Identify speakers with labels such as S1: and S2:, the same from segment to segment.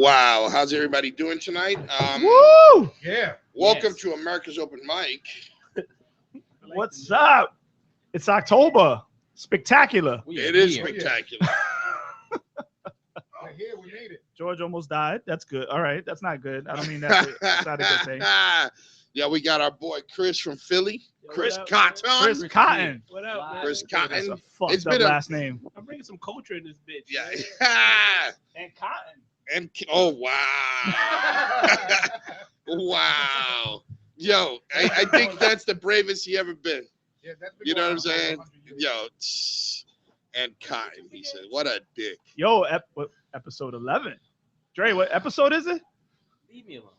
S1: Wow, how's everybody doing tonight?
S2: Woo!
S3: Yeah.
S1: Welcome to America's Open Mic.
S2: What's up? It's October. Spectacular.
S1: It is spectacular.
S3: We're here. We made it.
S2: George almost died. That's good. All right. That's not good. I don't mean that. That's not a good thing.
S1: Yeah, we got our boy Chris from Philly. Chris
S4: up,
S1: Cotton.
S2: Chris Cotton.
S4: What up, man?
S1: Chris
S2: That's
S1: Cotton.
S2: a fucked
S1: It's
S2: up
S1: been a-
S2: last name.
S4: I'm bringing some culture in this bitch.
S1: Yeah.
S4: And cotton.
S1: And oh wow. Wow. Yo, I think that's the bravest he ever been.
S3: Yeah, that's been
S1: You know
S3: going
S1: what I'm
S3: on for
S1: saying?
S3: 100 years.
S1: Yo, and Cotton, he said, what a dick.
S2: Yo, what, episode 11. Dre, what episode is it?
S5: Leave me alone.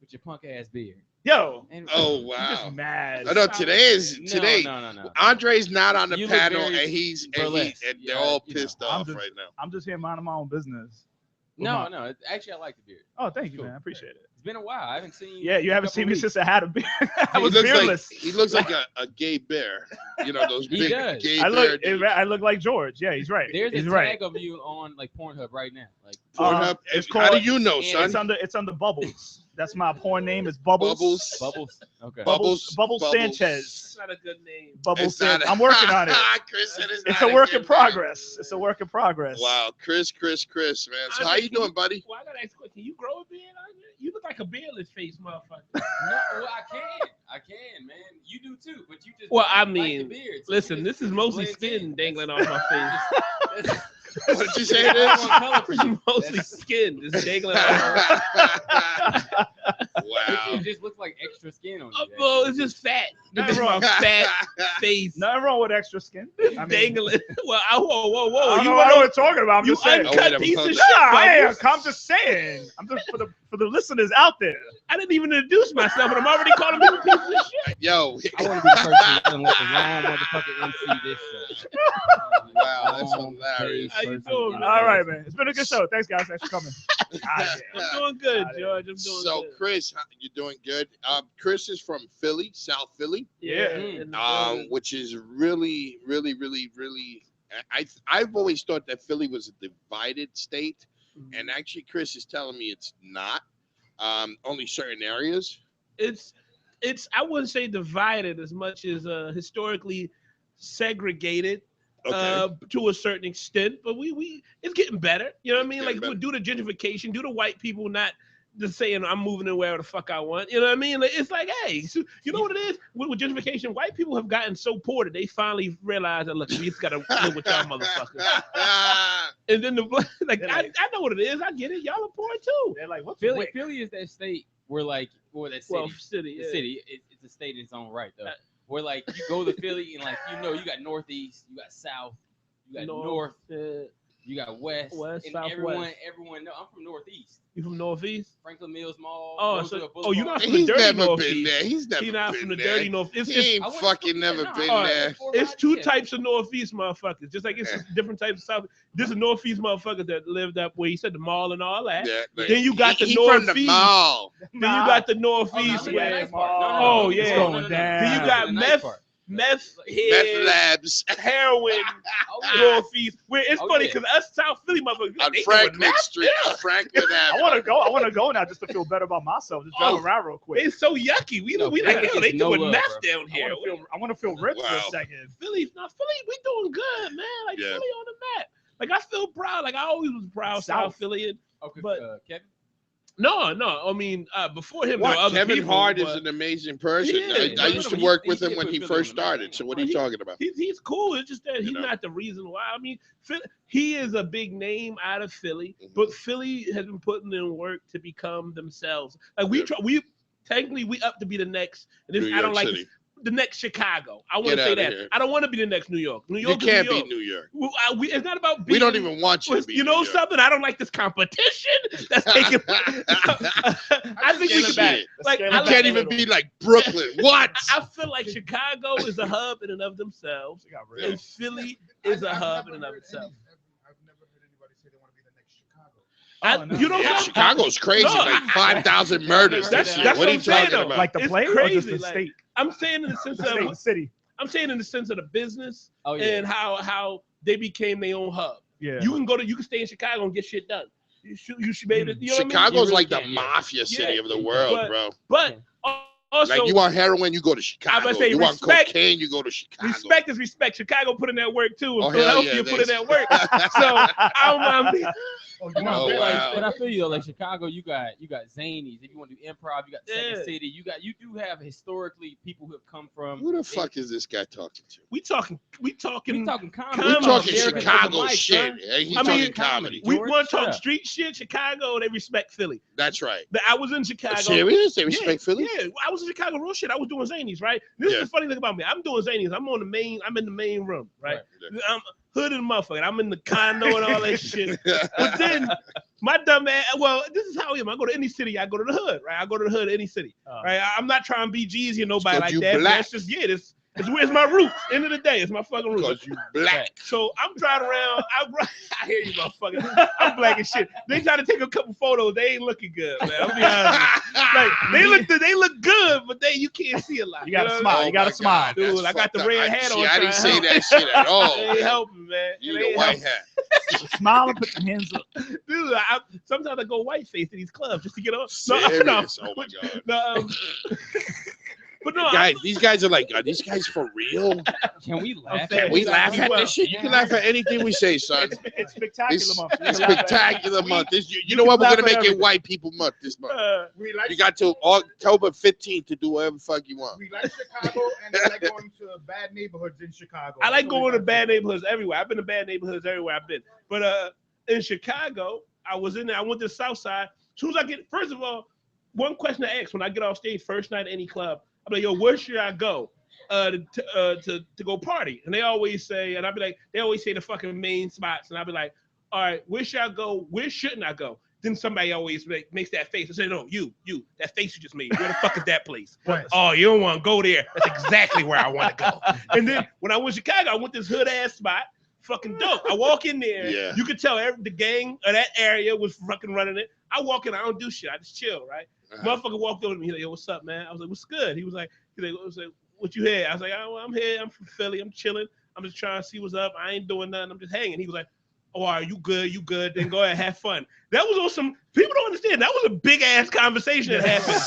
S5: With your punk ass beard.
S2: Yo.
S5: And
S1: Oh
S2: I'm
S1: wow.
S2: just mad.
S1: I know today.
S5: No.
S1: Andre's not on the
S5: You look
S1: panel,
S5: very
S1: and he's
S5: burlesque.
S1: and they're
S5: Yeah,
S1: all
S5: you know.
S1: pissed
S2: I'm
S1: off
S2: just-
S1: right now.
S2: I'm just here minding my own business.
S5: No. Actually, I like the beard.
S2: Oh, thank you,
S5: Cool.
S2: man. I appreciate it.
S5: It's been a while. I haven't seen.
S2: Yeah, you haven't seen me since I had a beard. I
S1: He
S2: was
S1: looks
S2: beardless.
S1: like he looks like a gay bear. You know those
S5: He
S1: big
S5: does.
S1: gay
S2: I
S1: bear.
S2: look,
S1: dudes.
S2: I look like George. Yeah, he's right.
S5: There's a
S2: he's
S5: tag
S2: right.
S5: of you on like Pornhub right now. Like
S1: Pornhub.
S2: it's
S1: How do
S2: called-
S1: you know,
S5: and
S1: son?
S2: It's under Bubbles. That's my porn name. Is Bubbles.
S1: Bubbles.
S5: Okay.
S2: Bubbles Sanchez.
S4: That's not a good name.
S2: Bubbles
S1: It's not-
S2: Sanchez. I'm working on it.
S1: Chris said
S2: It's
S1: not
S2: a work in
S1: good
S2: progress. It's a work in progress.
S1: name. Wow, Chris, man. So how you doing, buddy?
S4: Well, I gotta ask quick. Can you grow a beard? You look like a beardless face, motherfucker.
S5: No, well, I can, man. You do too, but you just.
S4: Well, I
S5: like the
S4: mean,
S5: beard, so
S4: Listen,
S5: you
S4: this
S5: just
S4: is mostly
S5: blend
S4: skin
S5: in.
S4: dangling off my face.
S1: What did you say it
S5: That's
S1: is?
S5: one color for
S4: It's
S5: you.
S4: mostly skin just dangling off.
S1: Wow.
S5: It just looks like extra skin on you.
S4: Well, it's just fat.
S2: Nothing
S4: It's my
S2: wrong.
S4: fat face
S2: Nothing wrong with extra skin. I mean,
S4: dangling. Well, whoa.
S2: I don't
S4: You
S2: know what
S4: want
S2: we're talking about. I'm
S4: you
S2: just saying.
S1: Oh, wait,
S4: uncut
S1: I'm
S4: piece of
S1: talking-
S4: shit.
S2: Nah, hey,
S4: Bubbles.
S2: I'm just saying. I'm just for the listeners out there.
S4: I didn't even introduce myself, and I'm already calling people pieces of shit.
S1: Yo.
S5: I want to be the person to let the wrong motherfucker MC this show.
S1: Wow, that's
S5: Wrong
S1: hilarious.
S4: How you
S5: person
S4: doing,
S5: in
S4: man?
S2: All right, man. It's been a good show. Thanks, guys. Thanks for coming.
S4: I'm doing good, George. I'm doing
S1: So,
S4: good.
S1: Chris, you're doing good. Chris is from Philly, South Philly,
S2: Yeah.
S4: in the building.
S1: which is really. I've always thought that Philly was a divided state, and actually, Chris is telling me it's not. Only certain areas.
S4: It's I wouldn't say divided as much as historically segregated
S1: Okay.
S4: to a certain extent, but we it's getting better. You know what I mean?
S1: Getting
S4: Like due to gentrification, due to white people not just saying I'm moving in wherever the fuck I want. You know what I mean? Like, it's like, hey, so, you know what it is? With gentrification, white people have gotten so poor that they finally realize that look, we just gotta live with y'all motherfuckers. And then like I know what it is. I get it. Y'all are poor too.
S2: They're like, what's
S5: Philly,
S2: Wick?
S5: Philly is that state where like, or that city.
S4: Well, city,
S5: The
S4: yeah.
S5: city, it's a state in its own right though. Where like you go to Philly and like you got northeast, you got south, you got north, you got west,
S4: West,
S5: and
S4: south,
S5: everyone
S4: west.
S5: know I'm from northeast.
S4: You from Northeast?
S5: Franklin Mills Mall.
S4: Oh,
S5: Roosevelt
S4: so you're not
S5: Boulevard.
S4: from the
S1: He's
S4: dirty
S1: never been
S4: Northeast.
S1: there. He's never
S4: He's not
S1: been
S4: from the
S1: there.
S4: dirty North.
S1: He ain't
S5: I went
S1: fucking
S5: to-
S1: never
S5: no,
S1: been
S4: all right.
S1: there.
S4: It's two
S5: Yeah.
S4: types of Northeast motherfuckers. Just like it's different types of South. This is Northeast motherfuckers that lived up where you said the mall and all that.
S1: Yeah, like,
S4: Then you got the
S1: he from the
S4: Northeast.
S1: mall.
S4: Then you got the
S5: Oh,
S4: Northeast
S5: no,
S4: where
S5: nice part.
S4: Oh,
S5: no,
S4: yeah.
S5: no,
S2: Going
S5: no, no, no.
S2: down.
S4: Then you got
S5: The nice
S4: meth,
S5: part.
S4: meth
S1: Meth
S4: head,
S1: labs
S4: heroin,
S5: Oh, yeah.
S4: Northeast. Where it's
S5: Oh,
S4: funny
S5: yeah.
S4: because us South Philly motherfuckers,
S1: on
S4: they doing
S1: Franklin
S4: meth.
S1: Street. Franklin
S2: I
S1: Avenue.
S2: want to go. I want to go now just to feel better about myself. Just drive
S4: Oh,
S2: around real quick.
S4: It's so yucky. We
S5: No,
S4: like,
S5: Philly
S4: yo, they
S5: gets no
S4: doing
S5: love,
S4: meth
S5: bro.
S4: down here.
S2: I want to feel ripped for
S1: Wow.
S2: a second.
S4: Philly, we doing good, man. Like
S1: Yeah.
S4: Philly on the map. Like I feel proud. Like I always was proud, South
S2: South.
S4: Philly.
S5: Okay,
S4: But-
S5: Kevin.
S4: No. I mean, before him, there were
S1: What?
S4: other
S1: Kevin
S4: people,
S1: Hart is
S4: but
S1: an amazing person.
S4: He is.
S1: I used to
S5: He-
S1: work
S5: he
S1: with him
S5: did
S1: when
S5: put
S1: he
S5: Philly on
S1: first
S5: the map.
S1: started. So what are you
S4: He-
S1: talking about?
S4: he's cool. It's just that he's
S1: You know?
S4: not the reason why. I mean, he is a big name out of Philly,
S1: Mhm.
S4: but Philly has been putting in work to become themselves. Like
S1: Yeah.
S4: we technically we up to be the next. And this,
S1: New
S4: I don't
S1: York
S4: like
S1: City.
S4: the next Chicago. I want
S1: Get
S4: to say
S1: outta
S4: that.
S1: here.
S4: I don't want to be the next New York. New
S1: You
S4: York is
S1: can't
S4: New
S1: beat
S4: York.
S1: New York.
S4: Well, it's not about being.
S1: We don't even want you to be
S4: You know
S1: New York.
S4: something? I don't like this competition that's taking. I think we
S1: Let's
S4: should
S1: get
S4: be
S1: it.
S4: like.
S2: You
S4: I
S1: You
S4: like-
S1: can't even be like Brooklyn. What?
S4: I feel like Chicago is a hub in and of themselves,
S2: She got ripped.
S4: and Philly is a
S3: I've
S4: hub
S3: never
S4: in and of
S3: heard
S4: itself.
S3: I've never heard anybody say they want to be the next Chicago.
S2: Oh, no.
S4: You know
S1: Yeah,
S4: what?
S1: Chicago's crazy.
S4: No,
S1: like 5,000 murders
S4: That's-
S1: this year.
S4: that's
S1: What are
S4: what
S1: you
S4: I'm saying,
S1: talking
S4: though.
S1: about?
S2: Like the
S4: It's
S2: play or
S4: crazy,
S2: just the
S4: like-
S2: state?
S4: I'm saying in the sense
S2: The state, the
S4: of
S2: city.
S4: I'm saying in the sense of the business
S5: Oh yeah.
S4: and how they became their own hub.
S2: Yeah.
S4: You can stay in Chicago and get shit done. You should be able to, you know what I mean?
S1: Chicago's
S5: You really
S1: like the
S5: can, yeah.
S1: mafia city
S4: Yeah,
S1: of the world, bro.
S4: But also,
S1: Like you want heroin, you go to Chicago.
S4: say,
S1: You want
S4: respect-
S1: cocaine, you go to Chicago.
S4: respect is respect. Chicago put in that work too, and
S1: Oh, hell
S4: Philadelphia
S1: yeah,
S4: put in
S1: they-
S4: that work. So I don't mind being.
S3: Oh,
S5: No,
S1: Oh,
S5: but,
S1: wow.
S5: but I feel you though, like Chicago, you got Zanies. If you want to do improv, you got Second
S4: Yeah.
S5: City. You do have historically people who have come from.
S1: Who the fuck is this guy talking to?
S4: We talking
S5: We talking comedy.
S4: We're
S1: We're talking
S5: American
S1: Chicago
S5: open mic,
S1: shit.
S5: son.
S1: Hey, he's
S4: I mean,
S1: talking comedy.
S4: We
S5: George,
S4: want to
S5: shut
S4: talk
S5: up.
S4: street shit. Chicago, they respect Philly.
S1: That's right.
S4: I was in Chicago.
S1: Serious? They respect Philly?
S4: Yeah, I was in Chicago real shit. I was doing Zanies, right? This
S1: Yeah.
S4: is the funny thing about me. I'm doing Zanies. I'm in the main room, right?
S1: Yeah.
S4: I'm hood and motherfucker. I'm in the condo and all that shit. But then my dumb ass, well, this is how I am. I go to any city, I go to the hood, right? I go to the hood, any city, right? I'm not trying to be Jeezy or nobody
S1: Because
S4: like
S1: you
S4: that. But
S1: black.
S4: that's just, this where's my roots. End of the day, it's my fucking roots.
S1: Because you black.
S4: So I'm driving around. I hear you, motherfucker. I'm black as shit. They try to take a couple photos. They ain't looking good, man. I'll be honest. Like they look good, but you can't see a lot.
S2: You gotta
S4: know?
S2: smile. You gotta
S1: my
S2: smile.
S1: God,
S4: Dude,
S1: that's
S4: I got the
S1: fucked up.
S4: red hat on.
S1: I didn't say
S4: trying to
S1: that shit at all.
S4: It ain't helping, man.
S1: You
S4: It
S1: need a
S4: ain't
S1: white
S4: helping.
S1: hat.
S2: Smile and put your hands up.
S4: Dude, sometimes I go white face to these clubs just to get on.
S1: Serious? Oh my God.
S4: No, but no,
S1: Guys, these guys are like, are these guys for real?
S5: Can we laugh?
S4: saying-
S1: Can we laugh at
S4: Well,
S1: this shit? You can laugh at anything we say, son.
S2: It's spectacular,
S1: It's
S2: month.
S1: it's spectacular month. You know
S2: can
S1: what? We're
S2: laugh
S1: gonna
S2: at
S1: make it
S2: everything.
S1: White People Month this month.
S3: We like
S1: You got till October 15th to do whatever the fuck you want.
S3: we like Chicago and we like going to bad neighborhoods in Chicago.
S4: I like
S3: That's what
S4: going
S3: we
S4: to bad neighborhoods everywhere. I've been to bad neighborhoods everywhere I've been. But in Chicago, I was in there. I went to the South Side. As soon as I get, first of all, one question I ask when I get off stage, first night at any club, I'm like, yo, where should I go to go party? And they always say, and I'll be like, they always say the fucking main spots. And I'll be like, all right, where should I go? Where shouldn't I go? Then somebody always makes that face and say, no, you, that face you just made. Where the fuck is that place?
S3: Right.
S4: Oh, you don't want to go there. That's exactly where I want to go. And then when I went to Chicago, I went to this hood ass spot. Fucking dope. I walk in there.
S1: Yeah.
S4: You could tell the gang of that area was fucking running it. I walk in, I don't do shit. I just chill, right? Motherfucker walked over to me. He's like, yo, what's up, man? I was like, what's good? He was like, what you had? I was like, oh, I'm here. I'm from Philly. I'm chilling. I'm just trying to see what's up. I ain't doing nothing. I'm just hanging. He was like, oh, are you good? You good? Then go ahead, have fun. That was on some, people don't understand. That was a big ass conversation that happened.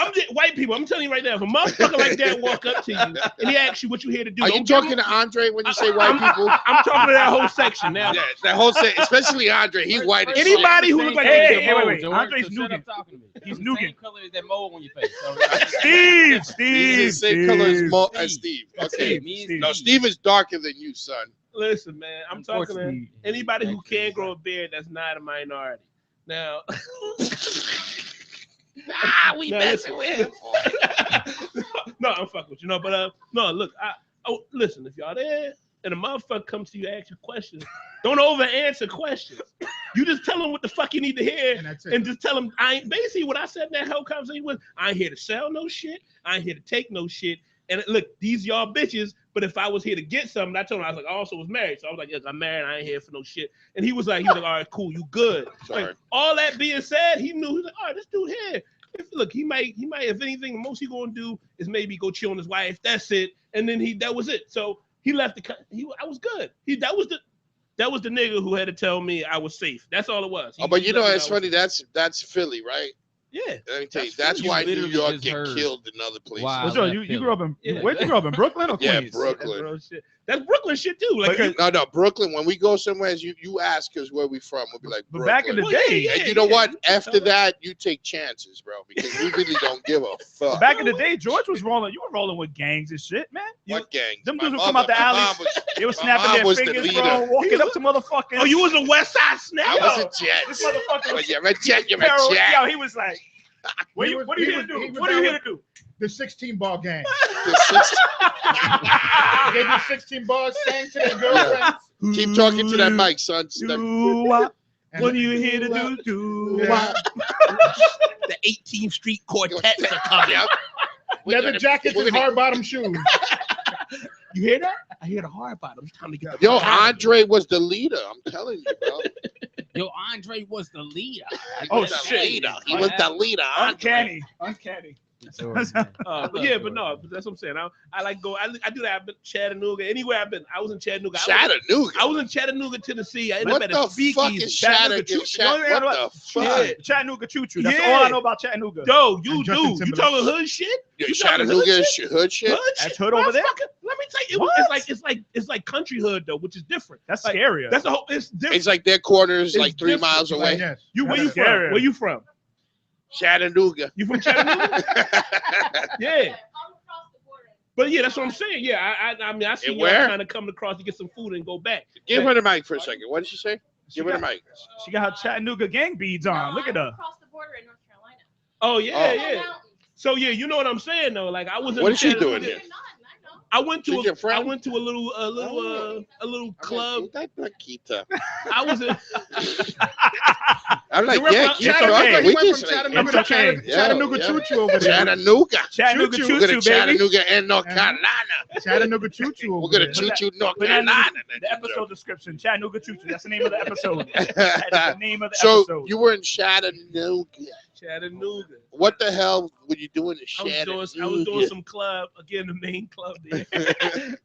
S4: I'm just, white people, I'm telling you right now, if a motherfucker like that walk up to you and he asks you what you here to do,
S1: Are you talking to Andre when you say white people?
S4: I'm talking to that whole section now.
S1: Yeah, that whole set, especially Andre. He white as shit.
S4: Anybody who look like
S2: Hey, wait.
S5: George,
S2: Andre's
S5: so shut
S2: Nugan.
S5: up talking to me.
S2: He's
S5: The
S2: Nugan.
S5: same color as that mole on your face. So,
S1: He's the same color as Steve. Okay.
S5: Steve, me and
S2: Steve.
S1: No, Steve is darker than you, son.
S4: Listen, man, I'm talking to
S5: Unfortunately,
S4: anybody who
S5: actually,
S4: can grow a beard that's not a minority. Now,
S1: We
S4: now,
S1: messing with.
S4: no, I'm fucking with you. No, but no, look, listen, if y'all there and a motherfucker comes to you ask you questions, don't over answer questions. You just tell them what the fuck you need to hear,
S3: And that's it.
S4: and just tell them basically what I said in that whole conversation was, I ain't here to sell no shit, I ain't here to take no shit. And look, these y'all bitches, but if I was here to get something, I told him I was like, I also was married. So I was like, yes, I'm married, I ain't here for no shit. And he was like, all right, cool, you good.
S1: Sorry.
S4: Like, all that being said, he knew, he was like, all right, this dude here. Look, he might, if anything, most he gonna do is maybe go chill on his wife. That's it. And then that was it. So he left I was good. That was the nigga who had to tell me I was safe. That's all it was.
S1: Oh, but you know,
S4: let me
S1: it's
S4: I was
S1: funny. That's Philly, right?
S4: Yeah.
S1: Let me tell you,
S4: That's
S1: that's
S5: Philly.
S1: why
S5: You
S1: New
S5: literally
S1: York
S5: just
S1: get
S5: heard.
S1: killed in other places.
S5: Wow.
S2: What's
S5: I
S2: up?
S5: left
S2: You grew up in
S4: Yeah.
S2: where'd you grow up in Brooklyn or
S1: Yeah,
S2: Queens?
S1: Brooklyn.
S4: That's real shit. That's Brooklyn shit too. Like,
S2: But-
S1: No, Brooklyn. When we go somewhere, you ask us where we from. We'll be like,
S2: But back in the
S1: Brooklyn.
S2: day,
S1: And you know what?
S4: you
S1: After
S4: tell us.
S1: that, you take chances, bro, because we really don't give a fuck.
S2: back in the day, George was rolling. You were rolling with gangs and shit, man.
S1: What gang?
S2: Them dudes would come out the alley. They were snapping
S1: mom
S2: their
S1: was the
S2: fingers,
S1: leader.
S2: bro, walking up to motherfuckers.
S4: Oh, you was a West Side
S1: I
S4: snap?
S1: was a
S2: This
S1: jet.
S2: motherfucker
S1: Well,
S2: was
S1: you're a jet. You're a
S2: Yo,
S1: jet.
S2: he was like, what are you
S3: He
S2: here
S3: was-
S2: to do?
S3: he was
S2: What are you
S3: down
S2: here
S3: with-
S2: to do?
S3: The 16 ball gang.
S1: The six-
S3: Gave you 16 bars, sang to their girlfriends.
S1: Keep talking to that mic, son.
S3: And
S4: What are you here to do?
S3: Yeah.
S4: The 18th Street Quartets are coming.
S1: Yep. We're
S3: Leather
S1: gonna-
S3: jackets
S1: we're
S3: and
S1: gonna-
S3: hard bottom shoes.
S4: You hear that? I hear the hard bottom. It's time to get the
S1: Yo,
S4: fuck out of
S1: Andre was the leader. I'm telling you, bro.
S5: Yo, Andre was the leader.
S1: He
S2: Oh,
S1: was the
S2: shit.
S1: leader. He was the leader. Andre.
S2: Uncanny.
S5: Stories, man. I
S4: But
S5: love
S4: yeah, but
S5: stories,
S4: no,
S5: man.
S4: but that's what I'm saying. I like go. I do that. I've been Chattanooga. Anywhere I've been, I was in Chattanooga.
S1: Chattanooga.
S4: I was in Chattanooga, Tennessee. I ended
S1: What
S4: up at
S1: the
S4: a speakeasy.
S1: fuck is
S2: Chattanooga
S1: Chattanooga?
S2: Choo-Choo. The only thing I know
S1: What
S2: about-
S1: the fuck?
S4: Yeah.
S2: Chattanooga Choo Choo. That's
S4: Yeah.
S2: all I know about Chattanooga.
S4: Yo, you
S3: And
S4: do.
S3: Justin
S4: You
S3: Timberlake.
S4: talking hood shit?
S1: Yeah,
S4: You talking
S1: Chattanooga
S4: hood
S1: is
S4: shit?
S1: hood shit.
S4: Hood
S2: That's
S4: shit,
S2: hood over there?
S4: motherfucker. Let me tell you,
S2: What?
S4: it's like country hood though, which is different.
S2: That's
S4: Like,
S2: scarier.
S4: That's the whole. It's different.
S1: It's like their quarters
S4: It's
S1: like 3
S4: different.
S1: miles away.
S3: Yes.
S4: You where
S2: That's
S4: you from?
S2: scary.
S4: Where you from?
S1: Chattanooga.
S4: You from Chattanooga? Yeah.
S6: I'm across the border.
S4: But yeah, that's what I'm saying. Yeah, I mean, I see
S1: And
S4: y'all
S1: where?
S4: trying to come across to get some food and go back.
S1: Give her the mic for a second. What did she say?
S2: She
S1: Give her the
S2: got-
S1: mic.
S2: She got her Chattanooga gang beads on. Look at
S6: I'm
S2: her.
S6: across the border in North Carolina.
S4: Oh yeah,
S1: Oh.
S4: yeah. So yeah, you know what I'm saying though. Like I was in
S1: What is she
S4: Chattanooga.
S1: doing here?
S6: You're not, I know.
S4: I went to
S1: She's your
S4: a,
S1: friend?
S4: I went to a little club. I was in.
S1: I'm like,
S4: You went
S1: yeah,
S4: from
S1: keep
S2: Chattanooga.
S1: talking.
S3: He
S1: We
S3: went
S1: just
S3: from
S1: like,
S3: Chattanooga
S2: It's
S3: to
S2: okay.
S3: Chattanooga
S1: Yeah.
S3: Choo Choo over there.
S1: Chattanooga.
S2: Chattanooga
S3: Choo-choo.
S2: Choo
S1: We're going
S2: Choo,
S1: to
S2: baby.
S1: Chattanooga and North
S3: Uh-huh.
S1: Carolina.
S3: Chattanooga Choo Choo
S1: We're
S3: over
S1: going
S3: there.
S1: to choo-choo North
S2: Put that in
S1: Carolina.
S2: the episode description. Chattanooga Choo Choo. That's the name of the episode. That is the name of the
S1: So
S2: episode.
S1: you were in Chattanooga.
S4: Chattanooga.
S1: What the hell were you doing in
S4: I was
S1: Chattanooga?
S4: doing some club again, the main club there.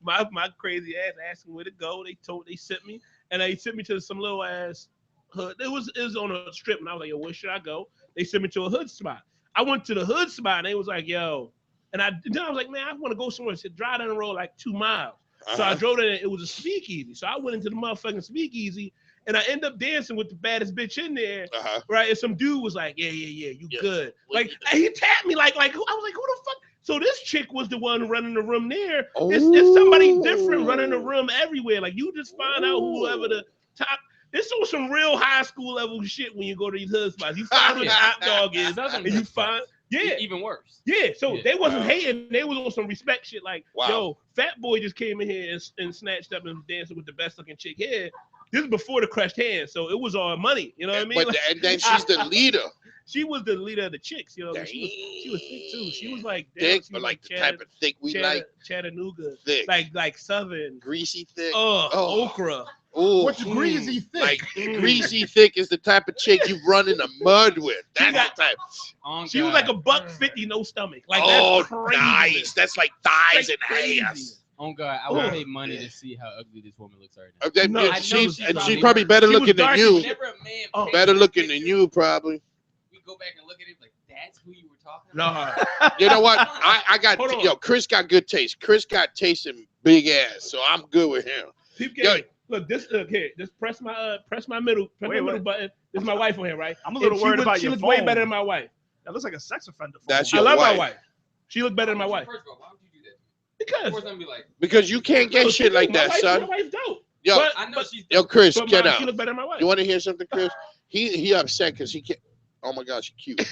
S4: my crazy ass asked me where to go. They sent me, and they sent me to some little ass hood. It was on a strip, and I was like, yo, where should I go? They sent me to a hood spot. I went to the hood spot, and they was like, yo, then I was like, man, I want to go somewhere. They said drive down the road like 2 miles. So I drove there. It was a speakeasy. So I went into the motherfucking speakeasy, and I ended up dancing with the baddest bitch in there. Right, and some dude was like, yeah, you
S1: Yeah.
S4: good.
S1: What
S4: Like,
S1: you
S4: and he tapped me like I was like, who the fuck? So this chick was the one running the room there. It's somebody different running the room everywhere. Like you just find out whoever the top. This was some real high school level shit when you go to these hood spots. You find who the top dog is, and you find
S5: Even worse.
S4: yeah. So
S5: Yeah.
S4: they wasn't
S1: Wow.
S4: hating. They was on some respect shit. Like,
S1: Wow.
S4: yo, Fat Boy just came in here and snatched up and dancing with the best looking chick here. This is before the crushed hands, so it was all money. You know what I mean?
S1: But
S4: Like,
S1: and then she's the leader.
S4: she was the leader of the chicks. You know,
S1: Dang.
S4: she was thick too. She was like
S1: Thick,
S4: she
S1: but
S4: was
S1: like the type of thick we like.
S4: Chattanooga,
S1: Thick.
S4: like Southern.
S1: Greasy thick.
S4: Oh, okra.
S1: Ooh.
S3: What's greasy thick?
S1: Like greasy thick is the type of chick you run in the mud with. That's
S4: got-
S1: the type.
S5: On
S4: She was
S5: God.
S4: like a $150, no stomach. Like
S1: Oh,
S4: that's crazy.
S1: nice. That's like thighs
S4: Like
S1: and
S4: crazy.
S1: ass.
S5: On God, I would
S4: Oh.
S5: pay money to see how ugly this woman looks right now.
S4: No, I know
S1: She's
S5: she's
S1: probably better
S4: she was
S1: looking than
S4: dark
S1: you.
S4: as shit.
S5: Whenever a man
S4: Oh.
S5: pays
S1: Better
S5: for
S1: looking than
S5: pictures,
S1: you, probably.
S5: we go back and look at it like, that's who you were talking about.
S4: No.
S1: You know what? I got
S4: Hold on.
S1: yo. Chris got good taste. Chris got taste in big ass, so I'm good with him.
S4: Peep
S1: Yo.
S4: game. Look, this here. Just press my middle
S2: Wait.
S4: button. This is my wife on here, right?
S2: I'm a little
S4: And
S2: worried about
S4: she
S2: your
S4: looks way
S2: phone.
S4: better than my wife.
S2: That looks like a sex offender. Phone.
S1: That's
S4: I
S1: your
S4: love my
S1: wife.
S4: wife. She looked better than my wife.
S5: First of all, why would you do that?
S4: Because
S5: Of course, I'm be like,
S1: Because you can't get
S4: Yo,
S1: shit like
S4: my
S1: that,
S4: wife,
S1: son.
S4: My wife's dope.
S1: Yo,
S4: But-
S5: I know
S4: but-
S5: she's.
S1: yo, Chris,
S4: But
S1: get
S4: she
S1: out.
S4: looked better than my wife.
S1: You want to hear something, Chris? He upset because he can't. Oh my gosh, she's cute.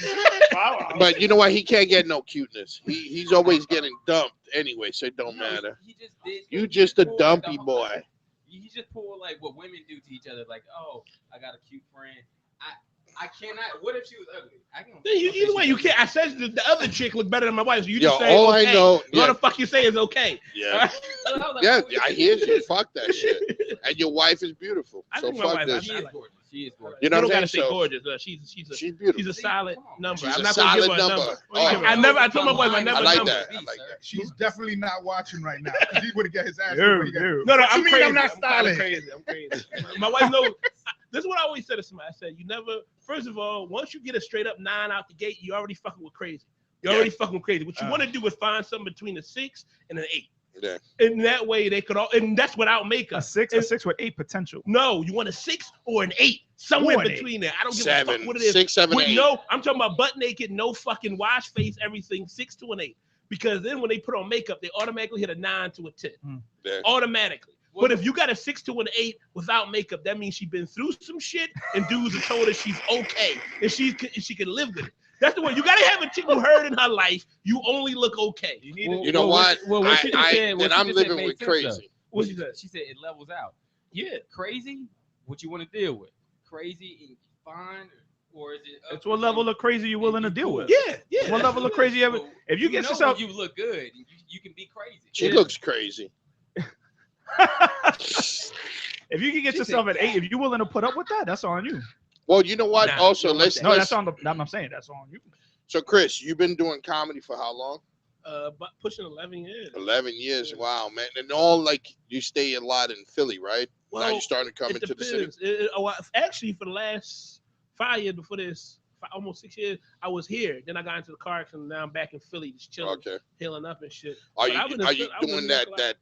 S2: Wow.
S1: But you know what? He can't get no cuteness. He's always getting dumped anyway, so it don't
S5: No,
S1: matter.
S5: He just did.
S1: You
S5: he
S1: just a
S5: pulled, like,
S1: dumpy
S5: whole-
S1: boy.
S5: He just pulled like what women do to each other. Like, oh, I got a cute friend. I cannot. What if she was ugly? I can.
S4: Either way, you can't. I said the other chick looked better than my wife, so you
S1: Yo,
S4: just say
S1: all
S4: okay.
S1: I know,
S4: What
S1: yeah,
S4: the fuck you say is okay.
S1: yeah, yeah. I hear you. Fuck that shit. And your wife is beautiful,
S4: I
S1: so
S4: think my
S1: fuck
S4: wife-
S1: this.
S5: She is gorgeous. She is gorgeous.
S1: You know
S4: You
S1: what
S4: don't
S1: I'm
S4: gotta
S1: saying?
S4: say
S1: So
S4: gorgeous. She's
S1: beautiful.
S4: a solid
S5: Come on.
S4: number.
S1: She's
S4: I'm
S1: a
S4: not gonna give her a
S1: solid
S4: number.
S1: number. Oh.
S4: I told my wife I never
S1: I like
S4: number.
S1: that. I like that.
S3: She's definitely not watching right now because he would have got his ass.
S2: Yo,
S3: whooped again.
S2: yo.
S4: No,
S3: What
S4: I'm
S3: you mean
S4: crazy.
S3: I'm not
S4: kinda
S3: styling?
S4: crazy. I'm crazy. My wife knows. This is what I always said to somebody. I said, you never. First of all, once you get a straight up 9 out the gate, you already fucking with crazy. You're already fucking with crazy. What you want to do is find something between a 6 and an 8.
S1: Yeah.
S4: And that way they could all. And that's without makeup.
S2: A six with 8 potential.
S4: No, you want a 6 or an 8, somewhere
S2: Or an
S4: between there. I don't give a fuck
S1: Seven,
S4: what it is.
S1: 6, 7,
S4: With
S1: 8.
S4: no, I'm talking about butt naked, no fucking wash face, everything, 6 to an 8. Because then when they put on makeup, they automatically hit a 9 to a 10.
S1: Yeah.
S4: Automatically. But if you got a 6 to an 8 without makeup, that means she's been through some shit and dudes have told her she's okay and she can live with it. That's the way. You gotta have a chick who heard in her life you only look okay. You need
S1: You know what?
S5: what she just said-
S1: And
S5: what she
S1: I'm
S5: just
S1: living
S5: said
S1: with
S5: made sense,
S1: crazy.
S4: What she said?
S5: She said it levels out.
S4: Yeah.
S5: Crazy, what you want to deal with? Crazy and fine, or is it?
S2: It's what level of crazy you're willing to deal with.
S4: Yeah. Yeah.
S2: What level of crazy ever?
S5: Well,
S2: If you get
S5: know
S2: yourself,
S5: when you look good, you can be crazy.
S1: She
S4: Yeah.
S1: looks crazy.
S2: if you can get
S5: She
S2: yourself
S5: said
S2: at 8, if you're willing to put up with that, that's on you.
S1: Well, you know what?
S4: Nah,
S1: also,
S4: you don't
S1: let's
S4: want
S2: No,
S1: let's
S2: that's on the. I'm saying that's on you.
S1: So, Chris, you've been doing comedy for how long?
S4: But pushing 11 years.
S1: 11 years.
S4: Yeah.
S1: Wow, man. And all like you stay a lot in Philly, right? Now
S4: Well,
S1: you're starting to come
S4: It
S1: into the city.
S4: depends. Actually, for the last 5 years before this, almost 6 years, I was here. Then I got into the car accident. Now I'm back in Philly, just chilling,
S1: Okay.
S4: healing up and shit.
S1: Are
S4: But
S1: you
S4: I've been in
S1: are you
S4: Philly- I was in
S1: doing
S4: New York
S1: that
S4: a lot.
S1: that?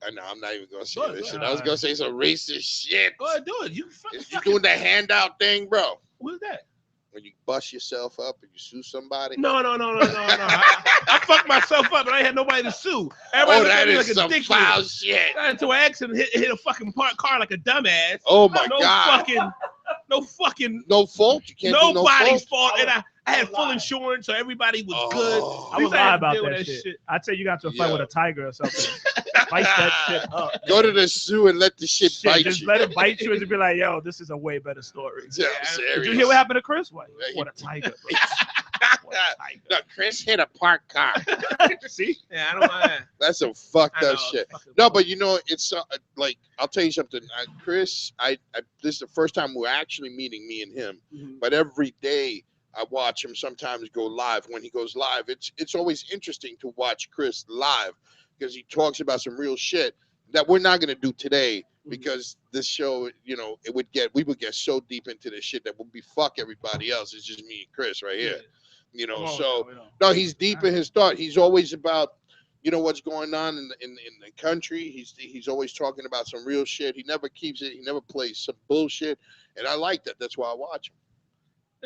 S1: I know I'm not even gonna say
S4: Go ahead,
S1: this
S4: go
S1: shit.
S4: ahead.
S1: I was gonna say some racist shit.
S4: Go ahead, do it. You
S1: You doing the handout thing, bro?
S4: What's that?
S1: When you bust yourself up and you sue somebody.
S4: No. I fucked myself up, and I ain't had nobody to sue. Everybody
S1: Oh,
S4: looked at
S1: that
S4: me
S1: is
S4: like a
S1: some
S4: dickhead.
S1: foul shit.
S4: Got into an accident, hit a fucking parked car like a dumbass.
S1: Oh my
S4: no
S1: God.
S4: no fucking
S1: No fault. You can't do no
S4: nobody's
S1: fault.
S4: fault. And I had
S3: I
S4: full
S3: lied.
S4: insurance, so everybody was
S1: Oh.
S4: good.
S2: I
S4: At
S2: would
S4: least I
S2: lie
S4: had to
S2: about
S4: deal with
S2: that shit. I'd say you got to a fight
S1: Yeah.
S2: with a tiger or something. Fight that shit up.
S1: Go to the zoo and let the shit bite
S2: Just
S1: you.
S2: let it bite you and just be like, yo, this is a way better story.
S1: Yeah,
S4: Yeah.
S1: serious.
S2: Did you hear what happened to Chris? What
S1: Yeah,
S2: a tiger, bro. What a tiger.
S1: No, Chris hit a parked car.
S2: See?
S4: Yeah, I don't mind.
S1: That's some fucked
S4: I know,
S1: up shit.
S4: fucking-
S1: No, but you know, it's like I'll tell you something, Chris. This is the first time we're actually meeting, me and him.
S4: Mhm.
S1: But every day I watch him sometimes go live. When he goes live, it's always interesting to watch Chris live because he talks about some real shit that we're not gonna do today because this show, you know, we would get so deep into this shit that would be fuck everybody else. It's just me and Chris right here. You know,
S2: Come on,
S1: so
S2: you know.
S1: no, he's deep in his thought. He's always about, you know, what's going on in the country. He's always talking about some real shit. He never keeps it. He never plays some bullshit, and I like that. That's why I watch him.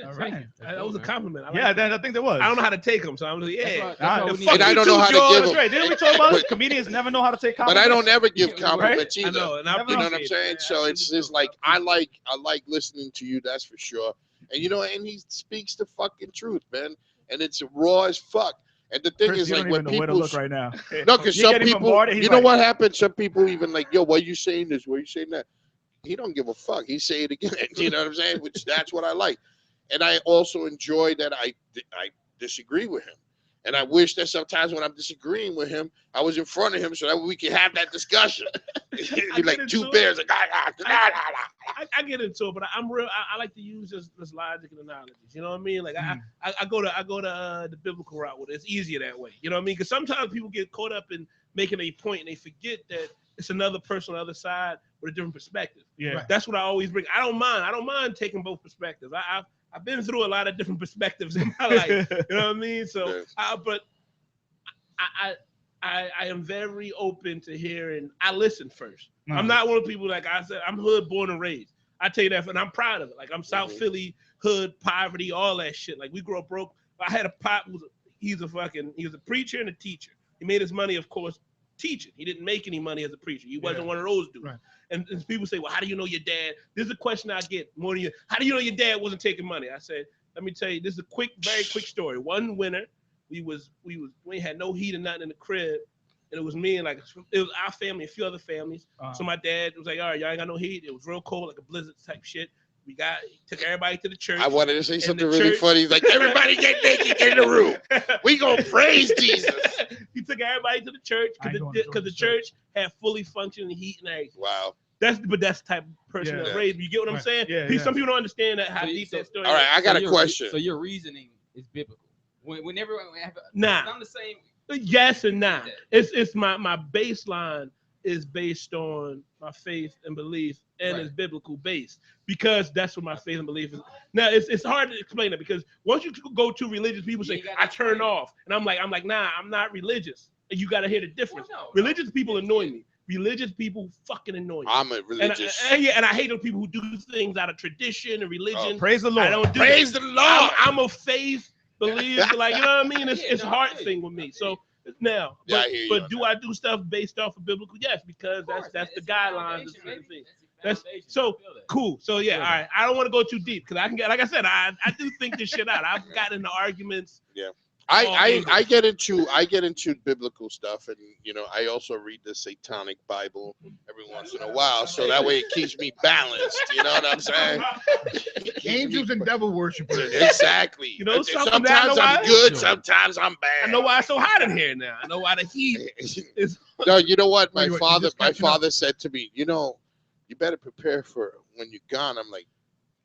S2: All
S4: Thank
S2: right.
S4: you. That was a compliment. I like
S2: Yeah,
S4: that.
S2: I think there was.
S4: I don't know how to take them, so I'm like, yeah.
S5: That's why we
S2: And
S5: need
S4: fuck
S1: And I
S4: you
S1: don't
S4: too,
S1: know how to
S4: George.
S1: give
S2: That's
S1: him.
S2: right. Didn't we talk about
S1: But-
S2: comedians never know how to take
S1: But
S2: compliments?
S1: I don't ever give
S5: Right?
S1: compliments
S4: I
S1: either.
S4: know, and I
S2: Never
S1: You know what I'm
S4: appreciate
S1: saying?
S4: it.
S1: So
S4: I
S1: it's
S4: really
S1: just
S4: do.
S1: like I like listening to you. That's for sure. And you know, and he speaks the fucking truth, man. And it's raw as fuck. And the thing
S2: Chris,
S1: is,
S2: you
S1: like
S2: don't
S1: when
S2: even know where to
S1: people,
S2: look right now.
S1: no, because
S2: You
S1: some
S2: get him
S1: people,
S2: bombarded, he's
S1: you know
S2: like-
S1: what happens? Some people even like, yo, why you saying this? Why you saying that? He don't give a fuck. He say it again. You know what I'm saying? Which that's what I like. And I also enjoy that I disagree with him. And I wish that sometimes when I'm disagreeing with him, I was in front of him so that we can have that discussion. It'd be like
S4: get
S1: two
S4: into
S1: bears, like,
S4: I get into it, but I'm real. I like to use this logic and analogies. You know what I mean? Like I go to the biblical route with it. It's easier that way. You know what I mean? Because sometimes people get caught up in making a point and they forget that it's another person on the other side with a different perspective.
S2: Yeah.
S4: That's what I always bring. I don't mind taking both perspectives. I've been through a lot of different perspectives in my life. You know what I mean? So, but I am very open to hearing. I listen first. I'm not one of the people, like I said, I'm hood born and raised. I tell you that, and I'm proud of it. Like I'm South Philly, hood, poverty, all that shit. Like we grew up broke. I had a pop. He was a preacher and a teacher. He made his money, of course, teaching. He didn't make any money as a preacher. He wasn't one of those dudes.
S2: Right.
S4: And people say, well, how do you know your dad? This is a question I get more than you. How do you know your dad wasn't taking money? I said, let me tell you, this is a very quick story. One winter, we had no heat or nothing in the crib. And it was me and like it was our family, a few other families. So my dad was like, all right, y'all ain't got no heat. It was real cold, like a blizzard type shit. Took everybody to the church.
S1: I wanted to say
S4: And
S1: something
S4: the
S1: really
S4: church-
S1: funny. He's like, everybody get naked in the room. We gonna praise Jesus.
S4: He took everybody to the church
S2: I ain't going to
S4: because the
S2: church.
S4: church had fully functioning heat and everything.
S1: Wow.
S4: That's the type of person
S2: Yeah.
S4: that raised me. You get what I'm
S2: Right.
S4: saying?
S2: Yeah,
S4: See,
S2: yeah.
S4: Some people don't understand how
S5: So you-
S4: deep
S5: so-
S4: that story
S1: All right,
S4: is.
S1: I got a
S5: your-
S1: question.
S5: So your reasoning is biblical. When everyone have,
S4: Nah.
S5: I'm the same.
S4: Yes and nah. It's my baseline is based on my faith and belief and
S5: Right.
S4: it's biblical based because that's what my faith and belief is. Now it's hard to explain it because once you go to religious people
S5: You
S4: say
S5: ain't gotta
S4: I turn
S5: explain it.
S4: off and I'm like nah, I'm not religious. And you got to hear the difference.
S5: Well, no,
S4: Religious people annoy me. Religious people fucking annoy me.
S1: I'm a
S4: And
S1: religious.
S4: and I hate those people who do things out of tradition and religion.
S2: Praise the Lord.
S4: I don't do
S1: Praise
S4: that.
S1: the Lord.
S4: I'm a faith believer, like you know what I mean. It's
S5: Yeah,
S4: it's a
S5: no, I
S4: heart
S5: feel you.
S4: thing with
S5: I
S4: me.
S5: feel
S4: So now,
S1: Yeah, I
S4: but,
S1: hear you
S4: but
S1: on
S4: do
S1: that.
S4: I do stuff based off of biblical? Yes, because that's the guidelines. That's so cool. So yeah, all right. I don't want to go too deep because I can get, like I said, I do think this shit out. I've gotten into arguments.
S1: I get into biblical stuff, and you know I also read the Satanic Bible every once in a while, so that way it keeps me balanced. You know what I'm saying?
S3: Angels and devil worshippers.
S1: Exactly.
S4: You know something,
S1: sometimes
S4: that I know
S1: I'm
S4: why?
S1: good, sometimes I'm bad.
S4: I know why it's so hot in here now. I know why the heat is.
S1: No, you know what?
S3: Wait,
S1: My
S3: you
S1: father
S3: just catching up.
S1: said to me, you know, you better prepare for when you're gone. I'm like,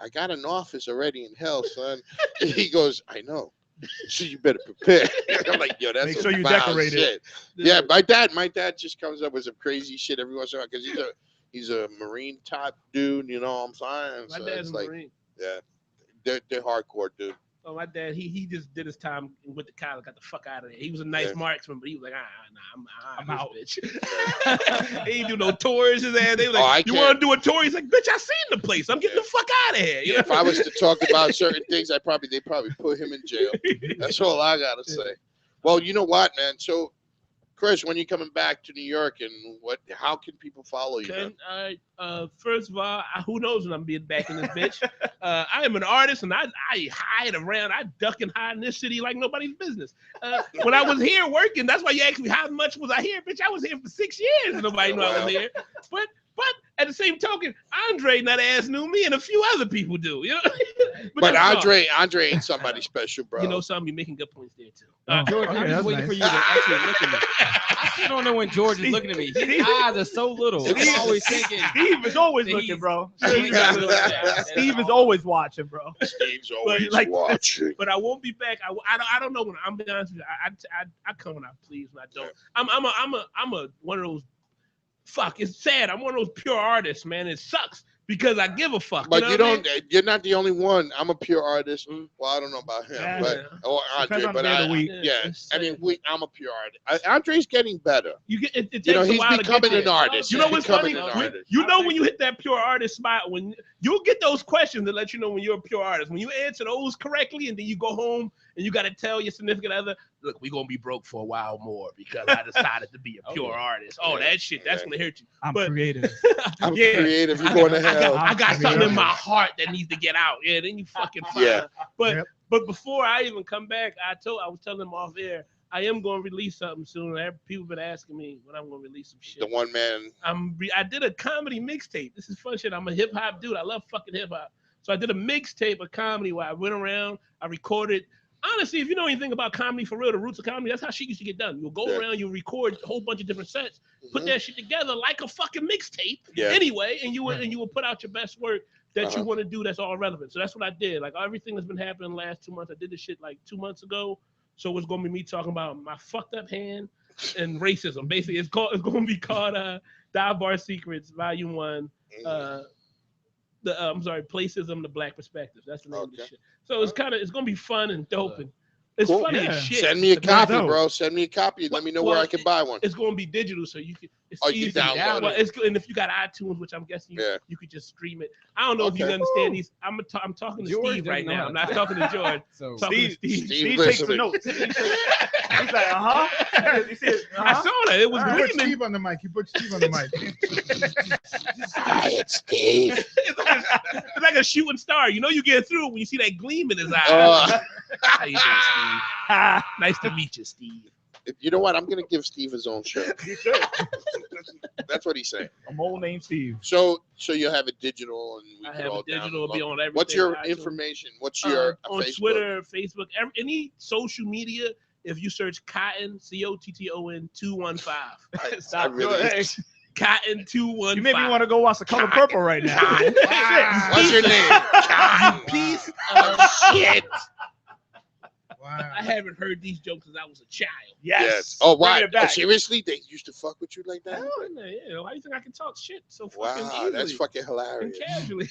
S1: I got an office already in hell, son. He goes, I know. So you better prepare. I'm like, yo, that's
S2: Make
S1: some
S2: sure you
S1: foul
S2: decorate it.
S1: shit. Yeah, my dad just comes up with some crazy shit every once in a while because he's a Marine type dude. You know what I'm saying?
S4: My
S1: So
S4: dad's
S1: it's
S4: a
S1: like,
S4: Marine.
S1: yeah, they're hardcore, dude.
S4: Oh, my dad, he just did his time and went to college, got the fuck out of there. He was a nice
S1: Yeah.
S4: marksman, but he was like, I'm
S2: out.
S4: this bitch. He ain't do no tours. His ass. They was
S1: Oh, I
S4: like, you
S1: can't.
S4: want to do a tour? He's like, bitch, I seen the place. I'm getting the fuck out of here. You
S1: Yeah, if
S4: know?
S1: I was to talk about certain things, they probably put him in jail. That's all I gotta say. Well, you know what, man? So, Chris, when you coming back to New York, and how can people follow you? Man?
S4: First of all, who knows when I'm being back in this bitch? I am an artist, and I hide around. I duck and hide in this city like nobody's business. When I was here working, that's why you asked me how much was I here, bitch. I was here for 6 years, and nobody knew I was here. But at the same token, Andre, that ass knew me, and a few other people do. You know.
S1: But Andre ain't somebody special, bro.
S4: You know something? You're making good points there too.
S5: George,
S2: okay,
S5: I'm
S2: that's
S5: just waiting
S2: nice.
S5: for you to actually look at me. I still don't know when George is looking at me. His eyes are so little. I'm always thinking.
S2: Steve is always
S5: He's-
S2: looking, bro.
S5: Yeah.
S2: Steve is always watching, bro.
S1: Steve's always
S4: like-
S1: watching.
S4: But I won't be back. I don't know when. I'm be honest with you. I come when I please, when I don't. I'm a one of those. Fuck, it's sad. I'm one of those pure artists, man. It sucks because I give a fuck.
S1: But
S4: know
S1: you
S4: what I
S1: don't. You're not the only one. I'm a pure artist. Well, I don't know about him,
S2: Yeah.
S1: but or Andre.
S2: Depends on
S1: But
S2: the day of the week.
S1: yeah.
S4: It's
S1: I mean,
S4: sad.
S1: I'm a pure artist. Andre's getting better.
S4: You get it takes
S1: You know,
S4: a
S1: he's
S4: while to
S1: becoming
S4: get
S1: an
S4: there.
S1: artist.
S4: You know
S1: He's
S4: what's
S1: becoming
S4: funny?
S1: an artist.
S4: You know when you hit that pure artist spot, when you'll get those questions that let you know when you're a pure artist. When you answer those correctly, and then you go home and you got to tell your significant other, look, we're gonna be broke for a while more because I decided to be a pure artist. Oh,
S1: Yeah.
S4: that shit, that's
S1: Yeah.
S4: gonna hurt you.
S2: I'm
S4: But-
S2: creative.
S1: I'm
S4: Yeah.
S1: creative. You're going to hell.
S4: I got
S2: I mean,
S4: something in
S2: okay.
S4: my heart that needs to get out. Yeah, then you fucking find
S1: Yeah.
S4: out. But
S2: Yep.
S4: but before I even come back, I was telling them off air, I am going to release something soon. People been asking me when I'm going to release some shit.
S1: The one man.
S4: I did a comedy mixtape. This is fun shit. I'm a hip hop dude. I love fucking hip hop. So I did a mixtape of comedy where I went around, I recorded. Honestly, if you know anything about comedy for real, the roots of comedy, that's how shit used to get done. You'll go
S1: Yeah.
S4: around, you record a whole bunch of different sets, put
S1: Mhm.
S4: that shit together like a fucking mixtape.
S1: Yeah.
S4: Anyway, and you will put out your best work that you
S1: Uh-huh.
S4: want to do that's all relevant. So that's what I did. Like everything that's been happening the last 2 months, I did this shit like 2 months ago. So it's gonna be me talking about my fucked up hand and racism. Basically, it's gonna be called Dive Bar Secrets Volume 1. I'm sorry, Placism, the Black Perspective. That's the name of the
S1: Okay.
S4: shit. So it's gonna be fun and dope and it's
S1: Cool.
S4: funny
S2: Yeah.
S4: as shit.
S1: Send me a
S2: That's
S1: copy,
S2: dope.
S1: bro. Send me a copy. Let me know where
S4: Well,
S1: I can buy one.
S4: It's gonna be digital, so you can. It's
S1: Oh, you
S4: easy.
S1: download it.
S4: Well, and if you got iTunes, which I'm guessing
S1: Yeah.
S4: you could just stream it. I don't know if you
S1: Okay.
S4: understand these. I'm talking to
S5: George
S4: Steve right
S5: doesn't know
S4: now.
S5: how
S4: I'm
S5: to
S4: not
S5: type.
S4: talking to George.
S5: So
S4: Talking to Steve.
S2: Steve takes the
S1: listening.
S2: notes. He's like, He says,
S4: I saw that. It was
S3: He put
S4: gleaming.
S3: Steve on the mic. He put Steve on the mic.
S1: Hi, it's Steve.
S4: It's like a shooting star. You know you get through when you see that gleam in his eye. How you doing, Steve? Nice to meet you, Steve.
S1: You know what? I'm gonna give Steve his own show.
S2: You should.
S1: That's what he's saying.
S2: A mole named Steve.
S1: So you'll have it digital, and we
S4: I
S1: can
S4: have
S1: all
S4: a digital,
S1: download.
S4: be on everything.
S1: What's your
S4: iTunes.
S1: information? What's your
S4: On
S1: Facebook?
S4: Twitter, Facebook, any social media? If you search Cotton, COTTON 215.
S1: I really-
S2: Hey,
S4: Cotton 215.
S2: you made me want to go watch The Color Purple right now.
S1: What's your name?
S4: You piece of shit.
S3: Wow.
S4: I haven't heard these jokes since I was a child.
S2: Yes.
S1: Oh,
S2: Bring
S1: why?
S2: it back.
S1: Seriously? They used to fuck with you like that?
S4: Hell yeah. Why do you think I can talk shit so fucking
S1: Wow,
S4: easily
S1: that's fucking
S4: and
S1: hilarious.
S4: casually?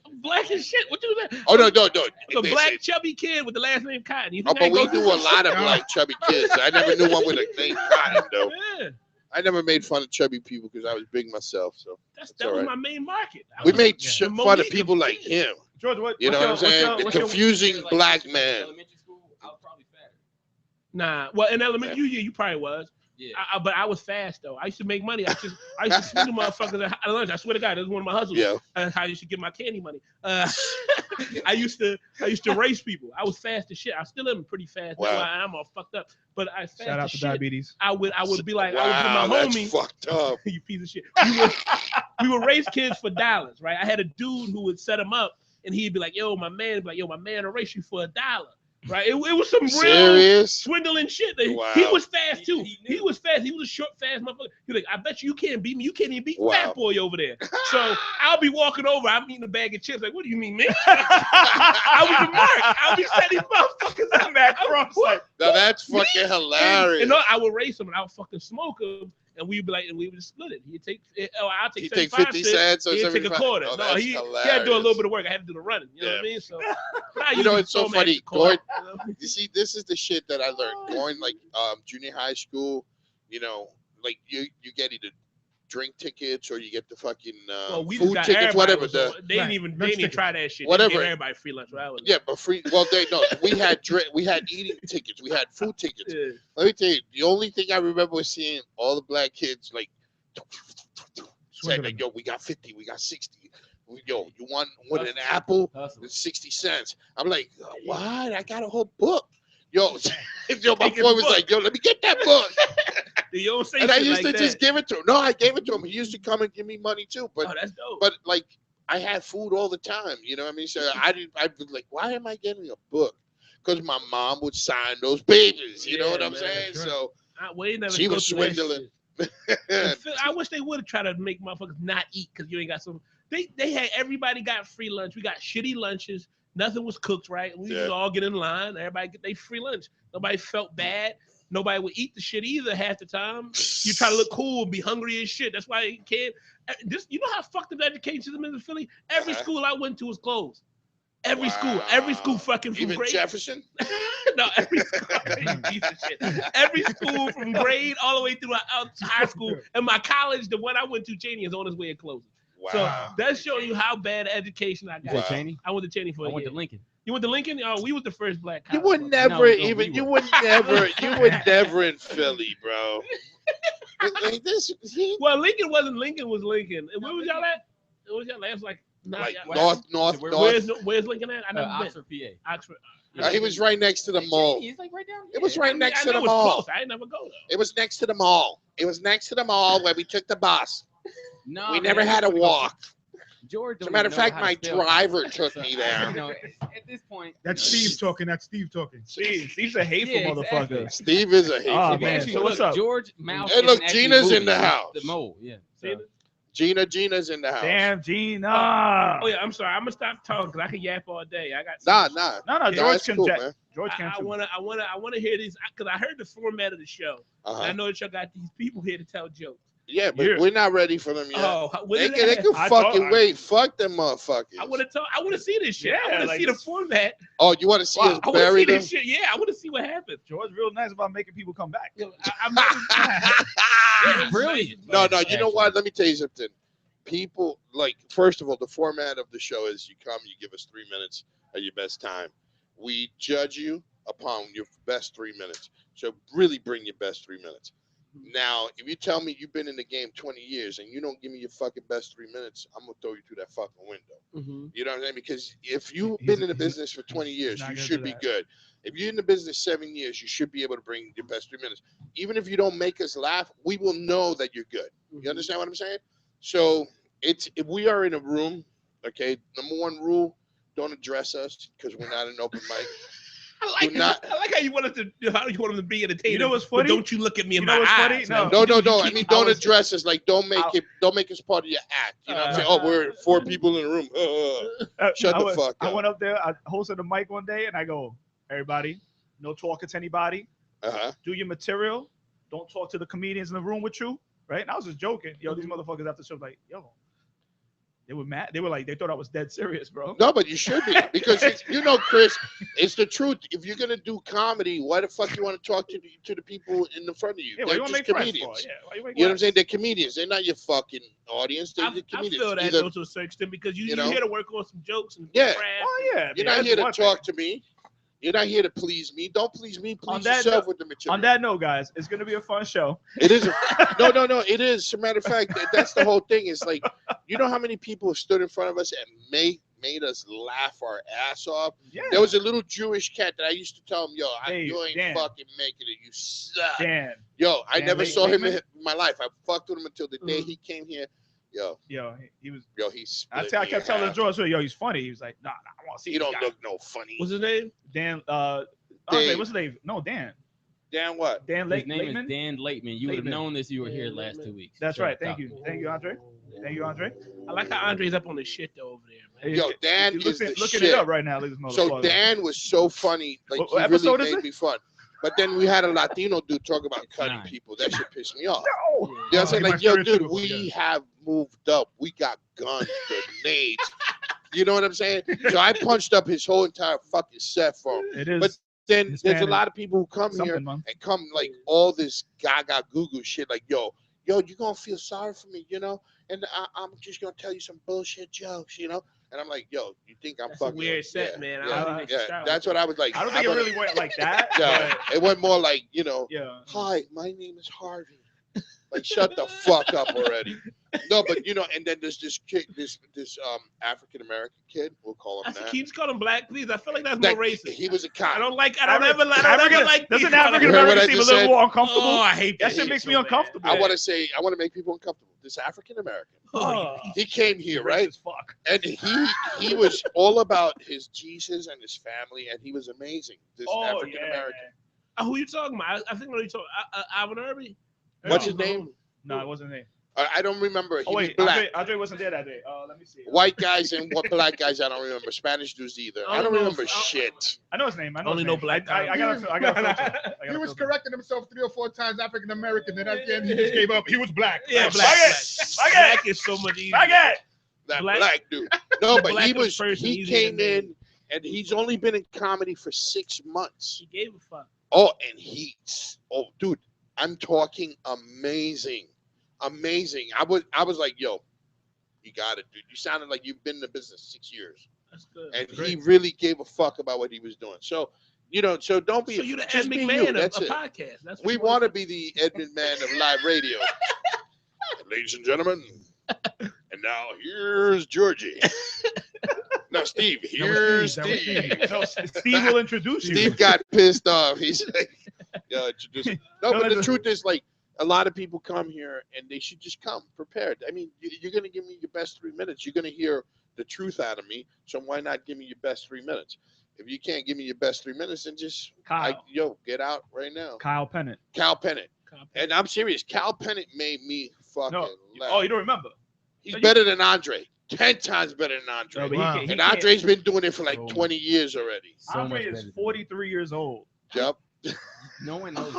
S4: I'm black as shit. What you say?
S1: Oh no.
S4: I'm a
S1: Listen.
S4: black chubby kid with the last name Cotton. You
S1: Oh,
S4: think I
S1: but we
S4: go
S1: knew
S4: through
S1: a lot of
S3: No.
S1: black chubby kids. I never knew one with a name Cotton though.
S4: Yeah,
S1: I never made fun of chubby people because I was big myself. So
S4: that
S1: all
S4: was
S1: right.
S4: my main market. I
S1: we
S4: was-
S1: made
S2: Yeah.
S1: fun of
S4: Monique
S1: people
S4: of
S1: like
S4: kids.
S1: him.
S2: George, what?
S1: You know what I'm saying? The
S2: What's your,
S1: confusing black man.
S5: Elementary school, I was probably fatter.
S4: Nah, well, in elementary, you probably was.
S5: Yeah.
S4: But I was fast though. I used to make money. I used to sneak the motherfuckers at lunch. I swear to God, that was one of my hustles.
S1: Yeah.
S4: How I used to get my candy money. I used to race people. I was fast as shit. I still am pretty fast.
S1: Wow.
S4: That's why I'm all fucked up. But I fast
S2: shout out
S4: as
S2: to
S4: shit.
S2: diabetes.
S4: I would be like,
S1: Wow,
S4: I would be
S1: that's
S4: my homie.
S1: fucked up.
S4: You piece of shit. We would race kids for dollars, right? I had a dude who would set them up, and he'd be like, "Yo, my man," he'd be like, "Yo, my man, will race you for $1." Right? It was some real
S1: Serious?
S4: swindling shit.
S1: Wow.
S4: He was fast too.
S5: He
S4: He
S5: knew.
S4: was fast. He was a short, fast motherfucker. He was like, I bet you can't beat me. You can't even beat
S1: Wow.
S4: Fat Boy over there. So I'll be walking over. I'm eating a bag of chips. Like, what do you mean, man? I was the mark. I'll be setting these motherfuckers up.
S3: Ross like,
S1: Now that's
S4: Me?
S1: fucking hilarious.
S4: And I would race him and I would fucking smoke him. And we'd be like, and we would split it. He'd take, I'll take
S1: He take
S4: 75
S1: 50
S4: cents.
S1: cents or
S4: He'd take a
S1: 75.
S4: quarter.
S1: Oh,
S4: No,
S1: that's
S4: he had to do a
S1: hilarious.
S4: little bit of work. I had to do the running. You know what I mean? So, but I
S1: You know,
S4: usually
S1: it's so
S4: throw him at
S1: funny.
S4: the corner,
S1: You see, this is the shit that I learned going like junior high school. You know, like you get either drink tickets or you get the fucking
S4: Well, we just
S1: food
S4: got
S1: tickets,
S4: everybody
S1: whatever.
S4: was
S1: The
S4: on- They didn't even
S3: tickets.
S4: try that shit.
S1: Whatever.
S4: They gave everybody free lunch. When I was
S1: yeah, but free. Well, we had we had eating tickets, we had food tickets.
S4: Yeah.
S1: Let me tell you, the only thing I remember was seeing all the black kids like saying like, "Yo, we got 50, we got 60. Yo, you want with an apple?
S5: Hustle.
S1: It's 60 cents." I'm like, "What? I got a whole book." Yo, my
S4: Taking
S1: boy was
S4: book.
S1: like, "Yo, let me get that book."
S4: You don't say
S1: And I
S4: shit
S1: used
S4: like
S1: to
S4: that.
S1: just give it to him. No, I gave it to him. He used to come and give me money too. But
S4: Oh, that's dope.
S1: but like I had food all the time. You know what I mean? So I'd be like, why am I getting a book? Because my mom would sign those pages. You know
S4: Yeah,
S1: what I'm
S4: man,
S1: saying?
S3: that's right.
S1: So
S4: We never
S1: she
S4: go
S1: was
S4: through that
S1: swindling.
S4: shit. I wish they would try to make motherfuckers not eat because you ain't got some. They had everybody got free lunch. We got shitty lunches. Nothing was cooked right. We just
S1: Yeah.
S4: all get in line. Everybody get their free lunch. Nobody felt bad. Nobody would eat the shit either half the time. You try to look cool and be hungry as shit. That's why you can't. You know how fucked up the education system is in Philly? Every
S1: Uh-huh.
S4: school I went to was closed. Every school fucking from
S1: Even
S4: grade.
S1: Jefferson.
S4: No, every school, you piece of shit. Every school from grade all the way through high school. And my college, the one I went to, Cheney, is on its way to closing.
S1: Wow.
S4: So that shows you how bad education I
S5: You
S4: got.
S5: said
S1: Wow.
S5: Cheney?
S4: I went to Cheney for
S5: I
S4: a
S5: went
S4: year.
S5: to Lincoln.
S4: You went to Lincoln? Oh, we was the first black
S1: You
S4: college.
S1: would
S4: motherfucker.
S1: never
S5: No,
S1: even.
S5: we
S1: You
S5: were.
S1: would never. You would never in Philly, bro. Like this.
S4: Well, Lincoln wasn't. Lincoln was Lincoln. And where was y'all at? Where was y'all at? It was like,
S1: Like
S4: y'all-
S1: north.
S4: Where's Lincoln at? I never been.
S5: Oxford, PA.
S4: Oxford.
S1: He was right next to the mall.
S5: It's like right down
S1: It was
S5: here.
S1: right next
S4: I
S1: to
S4: know
S1: the
S4: it was
S1: mall.
S4: close. I ain't never go though.
S1: It was next to the mall. It was next to the mall where we took the bus.
S5: No,
S1: We
S5: man,
S1: never had to
S5: everybody goes-
S1: walk.
S5: George.
S1: As a
S5: don't
S1: matter
S5: even
S1: of
S5: know
S1: fact,
S5: how to
S1: my
S5: spell
S1: driver
S5: college.
S1: took
S5: So,
S1: me there.
S5: You know, at this point,
S3: that's
S5: you know,
S3: Steve talking. That's Steve talking.
S2: Steve's a hateful
S5: Yeah,
S2: motherfucker.
S5: exactly.
S1: Steve is a hateful.
S2: Oh,
S5: If you
S2: man.
S5: actually
S2: So what's
S5: look,
S2: up?
S5: George Mouse.
S1: Hey, look,
S5: isn't actually
S1: Gina's in
S5: moving.
S1: the
S5: It's
S1: house.
S5: The mole, yeah. So,
S1: Gina's in the house.
S2: Damn, Gina.
S4: Oh yeah, I'm sorry. I'm gonna stop talking because I can yap all day. I got
S1: Nah.
S2: No,
S4: Yeah,
S2: George
S1: that's
S2: can
S1: cool,
S2: jack.
S1: man.
S2: George can
S4: I
S2: too.
S4: wanna hear these because I heard the format of the show. And I
S1: Uh-huh.
S4: know that y'all got these people here to tell jokes.
S1: Yeah, but
S2: Yeah.
S1: we're not ready for them yet.
S4: Oh, what
S1: They
S4: is
S1: can
S4: that?
S2: I
S1: fucking
S2: thought-
S1: wait. Fuck them motherfuckers.
S4: I want to talk. I want to see this shit. I
S2: Yeah,
S4: want to
S2: like
S4: see the
S2: this-
S4: format.
S1: Oh, you want to see
S2: Wow,
S1: us
S4: I want to see
S1: bury them?
S4: this shit. Yeah, I want to see what happens.
S2: George real nice about making people come back.
S4: I'm never,
S5: brilliant.
S1: No, you know
S5: Actually.
S1: what? Let me tell you something. People, like, first of all, the format of the show is you come, you give us 3 minutes of your best time. We judge you upon your best 3 minutes. So really bring your best 3 minutes. Now, if you tell me you've been in the game 20 years and you don't give me your fucking best 3 minutes, I'm going to throw you through that fucking window.
S4: Mm-hmm.
S1: You know what I'm saying? Because if you've
S3: He's-
S1: been in the
S3: he's-
S1: business for 20 years,
S3: not
S1: you
S3: gonna
S1: should
S3: do
S1: be
S3: that.
S1: good. If you're in the business 7 years, you should be able to bring your best 3 minutes. Even if you don't make us laugh, we will know that you're good. You understand what I'm saying? So if we are in a room, okay, number one rule, don't address us because we're not an open mic.
S4: I
S1: Do not-
S4: like how you want us to. How you want them to be entertained.
S2: You know what's
S4: but
S2: funny?
S4: don't you look at me in
S2: You
S4: my
S2: know what's funny?
S4: eyes.
S2: No.
S4: Like,
S1: No. I mean, don't
S2: was-
S1: address us. Like, don't make
S2: I-
S1: us part of your act. You know what I'm saying?
S4: Uh,
S1: Oh, we're 4 people in a room. Shut the fuck
S2: I
S1: up.
S2: went up there. I hosted a mic one day, and I go, everybody, no talking to anybody.
S1: Uh-huh.
S2: Do your material. Don't talk to the comedians in the room with you. Right? And I was just joking. Yo, these motherfuckers after the show like, yo, they were mad. They were like, they thought I was dead serious, bro.
S1: No, but you should be because you know, Chris, it's the truth. If you're gonna do comedy, why the fuck you want to talk to the people in the front of you?
S2: Yeah, why
S1: They're
S2: you want to
S1: just
S2: make friends
S1: comedians.
S2: for? Yeah, why you make
S1: You know what I'm saying?
S2: friends?
S1: They're comedians. They're not your fucking audience. They're
S4: I
S1: the comedians.
S4: feel that
S1: Either-
S4: though to a certain extent because
S1: you
S4: you're
S1: know?
S4: here to work on some jokes and
S1: Yeah.
S4: craft.
S2: Oh yeah,
S1: you're
S2: man,
S1: not here to
S2: that's one
S1: talk to me. You're not here to please me. Don't please me. Please
S2: that
S1: yourself
S2: note-
S1: with the material.
S2: On that note, guys, it's gonna be a fun show.
S1: It is. No. It is. As a matter of fact, that's the whole thing. It's like, you know how many people have stood in front of us and made us laugh our ass off?
S2: Yeah.
S1: There was a little Jewish cat that I used to tell him, yo,
S2: Hey,
S1: you ain't
S2: Dan.
S1: fucking making it. You suck.
S2: Dan.
S1: Yo, I
S2: Dan
S1: never saw him
S2: Lakeman?
S1: in my life. I fucked with him until the day
S4: Mhm.
S1: he came here. Yo,
S2: He was.
S1: he's.
S2: I kept telling George, yo, he's funny. He was like, nah, I want to see.
S1: He
S2: this
S1: don't
S2: guy.
S1: look no funny.
S4: What's his name?
S2: Dan.
S1: Dave.
S2: What's his name? No, Dan.
S1: Dan what?
S2: Dan
S5: His name
S2: Lateman?
S5: is Dan Lateman. You would have
S2: Lateman.
S5: known this if you were here
S4: Dan
S5: last
S4: Lateman.
S5: 2 weeks.
S2: That's
S5: Straight
S2: right.
S5: up
S2: Thank
S5: top.
S2: you. Thank you, Andre. Thank you, Andre.
S4: I like how Andre's up on his shit though over there, man.
S1: Yo, Dan
S2: He's
S1: is the
S2: looking
S1: shit.
S2: it up right now. Look at this
S1: So
S2: motherfucker.
S1: Dan was so funny. Like,
S2: What
S1: he
S2: episode
S1: really
S2: is
S1: made
S2: it?
S1: me fun. But then we had a Latino dude talk about
S5: It's
S1: cutting
S5: 9.
S1: people. That shit pissed me off.
S2: No.
S1: You know what I'm saying?
S3: my
S1: Like, yo, dude,
S3: stereotypical,
S1: we
S3: yeah.
S1: have moved up. We got guns, grenades. You know what I'm saying? So I punched up his whole entire fucking set for him.
S2: It is.
S1: But then there's a
S2: Hispanic.
S1: lot of people who come here
S2: Something, man.
S1: and come like all this gaga goo goo shit. Like, yo, you gonna feel sorry for me, you know? And I'm just gonna tell you some bullshit jokes, you know? And I'm like, yo, you think I'm
S4: That's a
S1: fucking
S4: weird set,
S1: yeah,
S4: man. I
S1: Yeah,
S4: don't think
S1: yeah.
S4: it's style.
S1: That's what I was like.
S2: I don't think it
S1: was-
S2: really went like that.
S1: Yeah,
S2: but
S1: it went more like, you know,
S2: yeah.
S1: hi, my name is Harvey. Like, shut the fuck up already. No, but you know, and then there's this kid, this African American kid, we'll call him
S4: Can
S1: that.
S4: you just call him black, please? I feel like that's
S1: That-
S4: more racist.
S1: He was a cop.
S4: I don't ever
S2: African-
S4: like
S2: Doesn't
S4: being called
S2: African
S1: You heard what
S2: American
S1: I
S2: seem a
S1: just
S2: little
S1: said?
S2: more uncomfortable?
S4: Oh, I hate
S2: That shit
S4: shit
S2: makes
S4: so
S2: me
S4: bad.
S2: uncomfortable.
S1: I want to make people uncomfortable. This African American,
S4: Oh,
S1: he came here,
S2: Racist
S1: right?
S2: as fuck.
S1: And he was all about his Jesus and his family, and he was amazing. This
S2: Oh,
S1: African
S2: yeah.
S1: American.
S4: who you talking about? I think what you talking. Alvin Irby.
S1: What's his
S4: Irby's
S1: name?
S4: the
S2: No, it wasn't him.
S1: I don't remember. He
S2: Oh, wait.
S1: was black.
S2: Andre wasn't there that day. Let me see.
S1: White guys and what black guys I don't remember. Spanish dudes either. I don't remember shit.
S2: I know his name. I know
S4: Only
S2: his
S4: know
S2: name.
S4: black
S2: I
S4: guys.
S2: got to
S3: He was correcting himself 3 or 4 times, African American, and at the end he just gave up. He was black.
S4: Yeah,
S3: Right.
S4: black.
S2: Baguette.
S4: Black.
S2: Baguette.
S4: Black is so much easier.
S2: Baguette.
S1: That
S4: Black-
S1: black dude. No, but
S4: black
S1: he
S4: is
S1: was.
S4: person
S1: He
S4: easier
S1: came
S4: than me.
S1: in, and he's only been in comedy for 6 months.
S4: She gave a fuck.
S1: Oh, and dude, I'm talking amazing. Amazing. I was like, yo, you got it, dude. You sounded like you've been in the business 6 years.
S4: That's good.
S1: And he really gave a fuck about what he was doing. So, you know, so don't be
S4: So you the Ed
S1: just be you.
S4: McMahon of
S1: That's
S4: a
S1: it.
S4: podcast. That's what
S1: We
S4: you
S1: want to be the Ed McMahon of live radio. Ladies and gentlemen. And now here's Georgie. No, Steve. Here's
S3: That was
S1: Steve.
S2: No, Steve will introduce you.
S1: Steve got pissed off. He's like, yo, introduce me. No, but the
S2: listen.
S1: truth is, like, a lot of people come here and they should just come prepared. I mean, you're going to give me your best 3 minutes. You're going to hear the truth out of me. So why not give me your best 3 minutes? If you can't give me your best 3 minutes, then just,
S2: Kyle.
S1: get out right now.
S2: Kyle Pennant.
S1: Cal Pennant. And I'm serious. Cal Pennant made me fucking
S2: No.
S1: laugh.
S2: Oh, you don't remember?
S1: He's
S2: so you-
S1: better than Andre. 10 times better than Andre.
S2: No, but
S3: Wow.
S2: he
S1: And
S2: can't-
S1: Andre's been doing it for like
S5: So
S1: 20 years already.
S5: So much
S2: Andre
S5: better
S2: is
S5: than
S2: 43 years old.
S1: Yep.
S5: No one knows.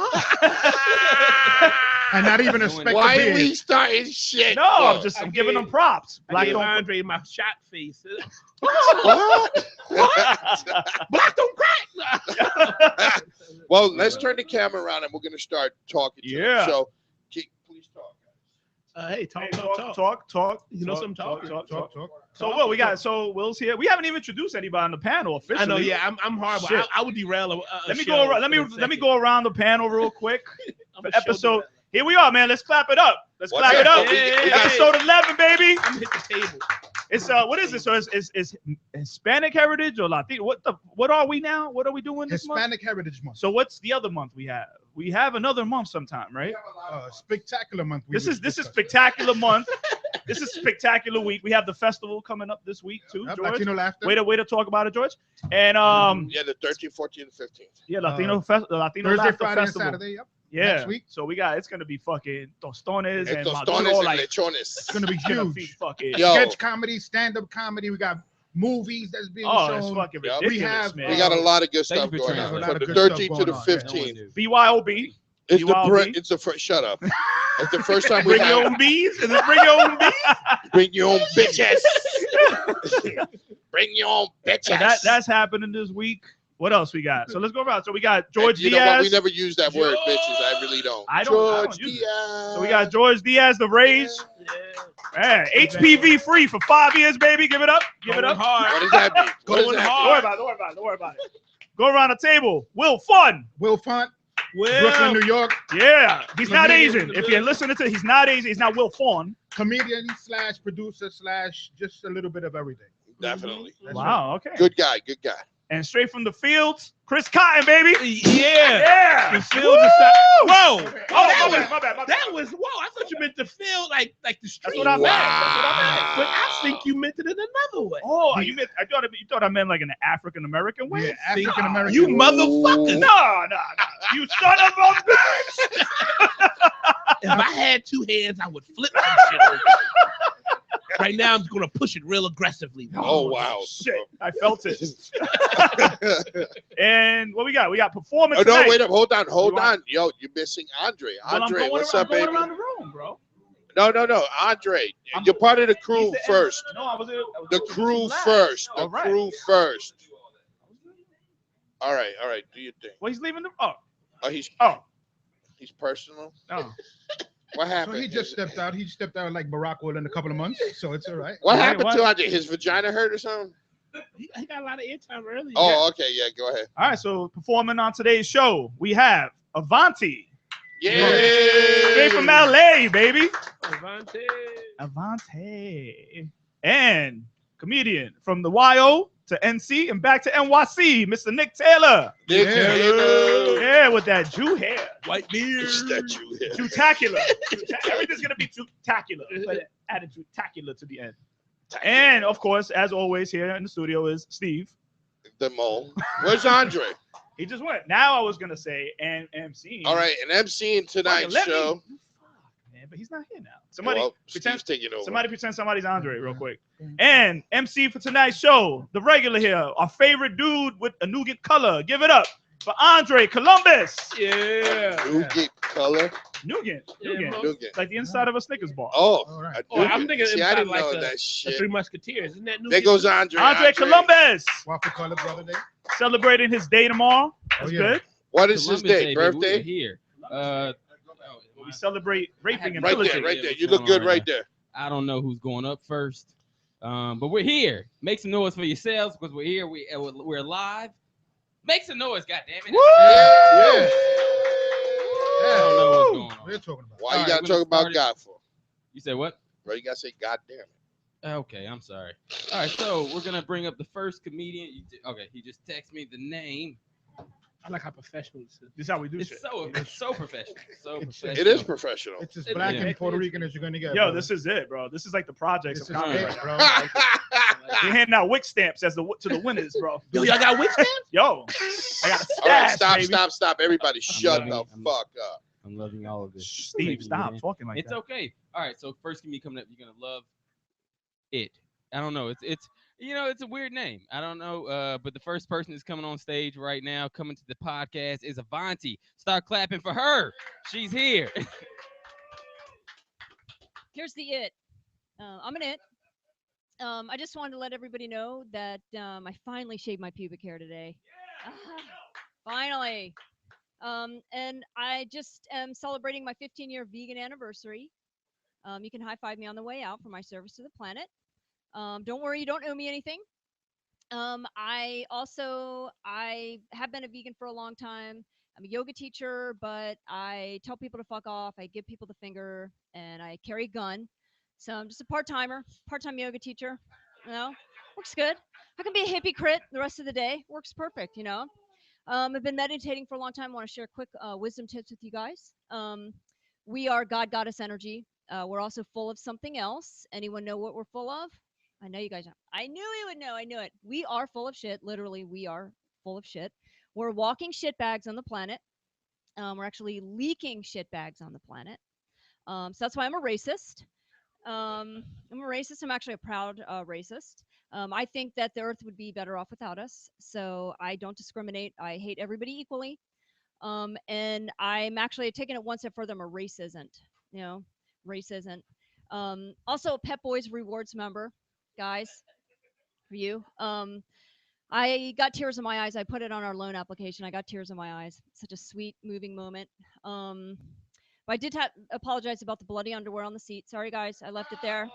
S3: And not even a
S5: No one-
S3: speck
S1: Why
S3: of
S1: are
S3: beard.
S1: we starting shit?
S2: No,
S1: bro?
S2: I'm giving him props.
S4: I
S2: Black
S4: gave
S2: don't.
S4: Andre my shot face.
S1: What?
S4: Black don't crack.
S1: Well, let's turn the camera around and we're going to start talking. To
S2: Yeah.
S1: them. So, please talk.
S4: Hey, talk.
S2: Talk.
S4: You know some talk.
S3: Talk.
S2: So what we got? So Will's here. We haven't even introduced anybody on the panel officially.
S4: I know. Yeah, I'm horrible.
S2: Shit.
S4: I would derail a
S2: Let me
S4: show
S2: go around.
S4: in a
S2: Let me
S4: second.
S2: go around the panel real quick.
S4: I'm
S2: For
S4: a show
S2: episode.
S4: derailler.
S2: Here we are, man. Let's clap it up. Let's
S1: What's
S2: clap it
S1: up?
S2: up.
S1: We
S4: got-
S2: Episode 11, baby.
S4: I'm hit the table.
S2: It's what is it? So it's Hispanic heritage or Latino? What are we now? What are we doing this month?
S3: Hispanic Heritage Month.
S2: So what's the other month we have? We have another month sometime, right?
S3: Spectacular month.
S2: This is spectacular month. This is spectacular week. We have the festival coming up this week too, George.
S3: Latino Laughter.
S2: Way to talk about it, George. And
S1: Yeah, the 13th, 14th, 15th.
S2: yeah, Latino Latino
S3: Thursday,
S2: Laughter
S3: Friday, and
S2: Festival.
S3: Saturday. Yep.
S2: Yeah.
S3: next week.
S2: So it's gonna be fucking tostones and
S1: Estos
S2: maduro,
S1: tones and
S2: like
S1: lechones.
S3: It's gonna be
S2: it's gonna be
S3: huge.
S2: fucking.
S1: Yo.
S3: Sketch comedy, stand-up comedy. We got movies that's being
S2: Oh, it's
S3: shown.
S2: fucking
S1: Yep.
S2: ridiculous,
S3: We have-
S2: man.
S1: We got a lot of good
S5: Thank
S1: stuff
S5: you for
S1: going
S5: translating.
S1: on.
S3: A lot
S1: From
S3: of
S1: the
S3: good stuff
S1: 13th to the
S3: going on, yeah.
S1: 15th.
S2: BYOB.
S1: It's the
S2: BYOB.
S1: it's the first. Shut up. It's the first time we
S2: Bring your
S1: have
S2: own bees. Is it bring your own bees?
S1: bring your own bitches. Bring your own bitches.
S2: So that's happening this week. What else we got? So let's go around. So we got
S1: And
S2: George
S1: you know what? We
S2: Diaz.
S1: never use that word, bitches. I really don't.
S2: I don't
S1: George
S2: use it.
S1: Diaz.
S2: So we got George Diaz, the Rays.
S4: Yeah.
S2: Man, HPV free for 5 years, baby. Give it up. Give it
S4: Going
S2: up.
S4: hard.
S1: What does that mean? What does
S4: Going
S1: that
S2: Don't
S1: mean?
S2: worry about it. Don't worry about it. Don't worry about it. Go around the table. Will Fun.
S3: Will Font,
S4: Well,
S3: Brooklyn, New York,
S2: Yeah. He's not
S3: Comedian.
S2: Asian. If you're listening to, he's not Asian. He's not Will Fun.
S3: comedian / producer / just a little bit of everything.
S1: Definitely.
S3: That's
S2: Wow. Okay.
S1: Good guy. Good guy.
S2: And straight from the fields, Chris Cotton, baby.
S4: Yeah.
S2: Yeah.
S4: The field inside. Whoa.
S3: Okay.
S4: Oh,
S2: my
S4: that
S2: bad.
S4: was that was whoa. I thought you meant the field like the street.
S2: That's what I meant. That's what I meant.
S4: But I think you meant it in another way.
S2: Oh, you thought I meant like in an African American way?
S3: Yeah, African American.
S4: You motherfuckers.
S2: No. You son of a bitch.
S4: If I had two hands, I would flip some shit over. Right now, I'm gonna push it real aggressively.
S1: Oh wow.
S2: Shit, I felt it. And what we got? We got performance.
S1: Oh no,
S2: tonight.
S1: wait up, hold on.
S2: want-
S1: Yo, you're missing Andre.
S2: Well,
S1: Andre, what's up,
S2: I'm
S1: baby?
S2: going around the room, bro.
S1: No, Andre.
S2: I'm-
S1: You're part of the crew
S2: He's the-
S1: first.
S2: No, I was
S1: The crew
S2: last.
S1: first. The
S2: All right.
S1: crew first. All right. Do your thing.
S2: Well, he's leaving the.
S1: Oh, he's personal.
S2: Oh.
S1: What
S3: So
S1: happened?
S3: he just stepped out. He stepped out like Barack will in a couple of months. So it's all right.
S1: What
S2: Wait,
S1: happened
S2: what?
S1: to Andre? His vagina hurt or something?
S4: He got a lot of airtime earlier.
S1: Oh, okay. Yeah, go ahead.
S2: All right. So performing on today's show, we have Avanti,
S1: Yeah.
S2: straight from LA, baby.
S4: Avanti.
S2: Avanti, and comedian from the YO to NC and back to NYC, Mr. Nick Taylor.
S1: Nick
S3: Yeah.
S1: Taylor.
S2: Yeah, with that Jew hair.
S4: White beard.
S1: It's that you here.
S2: Jewtacular. Everything's gonna be Jewtacular, but added Jewtacular to the end. And of course, as always, here in the studio is Steve.
S1: The mole. Where's Andre?
S2: He just went. Now I was gonna say and MC.
S1: All right, and MCing tonight's
S2: Let me-
S1: show.
S2: Fuck, man, but he's not here now. Somebody
S1: Well,
S2: pretend.
S1: Steve's taking over.
S2: Somebody pretend somebody's Andre real quick. And MC for tonight's show, the regular here, our favorite dude with a nougat color. Give it up for Andre Columbus.
S4: Yeah.
S1: Nougat color.
S2: Nougat.
S4: Yeah,
S2: Nougat.
S4: bro.
S1: Nougat.
S2: Like the inside of a Snickers bar.
S1: Oh,
S3: All right.
S1: a
S4: Oh, I'm
S1: nougat.
S4: thinking
S1: See, I
S4: inside
S1: didn't
S4: like
S1: know
S4: the-
S1: that
S4: The
S1: shit.
S4: Three Musketeers. Isn't that new?
S1: There goes Andre.
S2: Andre Columbus
S3: Waffle color brother day.
S2: celebrating his day tomorrow. That's
S3: yeah.
S2: good.
S1: What is his
S5: Columbus
S1: day?
S5: baby, we are
S1: Birthday?
S5: here.
S2: We celebrate raping and
S1: Right
S2: pillaging.
S1: there, right there.
S5: What's
S1: You look
S5: going
S1: good
S5: on
S1: right
S5: right
S1: there.
S5: I don't know who's going up first, but we're here. Make some noise for yourselves because we're here. We're live. Make some noise, goddammit.
S2: Woo!
S3: Yeah.
S5: I don't know what's going
S3: We're
S5: on.
S3: talking about.
S1: Why
S5: All
S1: you
S5: right,
S1: gotta
S5: we're
S1: talk
S5: gonna
S1: about
S5: start it.
S1: God for?
S5: You said what?
S1: Bro, you gotta say God damn it.
S5: Okay, I'm sorry. All right, so we're gonna bring up the first comedian. Okay, he just texted me the name.
S4: I like how professional this is.
S2: This is how we do
S5: It's
S2: shit.
S5: so professional. So
S3: It's-
S5: professional.
S1: It is professional.
S3: It's as
S4: It-
S3: black
S5: yeah.
S3: and Puerto Rican as you're gonna get.
S2: Yo,
S3: brother.
S2: this is it, bro. This is like the projects
S3: This
S2: of
S3: is
S2: comedy
S3: it,
S2: right now.
S3: bro.
S2: We're handing out wick stamps as to the winners, bro.
S4: Yo, y'all got wick stamps?
S2: Yo, I got a
S1: All right,
S2: stash, baby.
S1: stop. Everybody shut
S5: loving
S1: the
S5: it.
S1: fuck up.
S5: I'm loving all of this.
S2: Steve,
S5: Thank you,
S2: stop
S5: man.
S2: talking like
S5: It's
S2: that.
S5: okay. All right, so first comedian coming up, you're gonna love it. I don't know. It's it's a weird name. I don't know. But the first person that's coming on stage right now, coming to the podcast, is Avanti. Start clapping for her. She's here.
S6: Here's the it. I'm an it. I just wanted to let everybody know that I finally shaved my pubic hair today. Finally. And I just am celebrating my 15-year vegan anniversary. You can high five me on the way out for my service to the planet. Don't worry, you don't owe me anything. I have been a vegan for a long time. I'm a yoga teacher, but I tell people to fuck off. I give people the finger, and I carry a gun. So I'm just a part-time yoga teacher. Works good. I can be a hypocrite the rest of the day. Works perfect, I've been meditating for a long time. I want to share quick wisdom tips with you guys. We are God, Goddess energy. We're also full of something else. Anyone know what we're full of? I know you guys know. I knew you would know. I knew it. We are full of shit. Literally, we are full of shit. We're walking shit bags on the planet. We're actually leaking shit bags on the planet. So that's why I'm a racist. I'm actually a proud racist. I think that the earth would be better off without us. So I don't discriminate. I hate everybody equally. And I'm actually taking it one step further. I'm a race isn't. Race isn't. Also a Pep Boys rewards member, guys, for you. I got tears in my eyes. I put it on our loan application. I got tears in my eyes. Such a sweet, moving moment. But I did apologize about the bloody underwear on the seat. Sorry, guys. I left it there.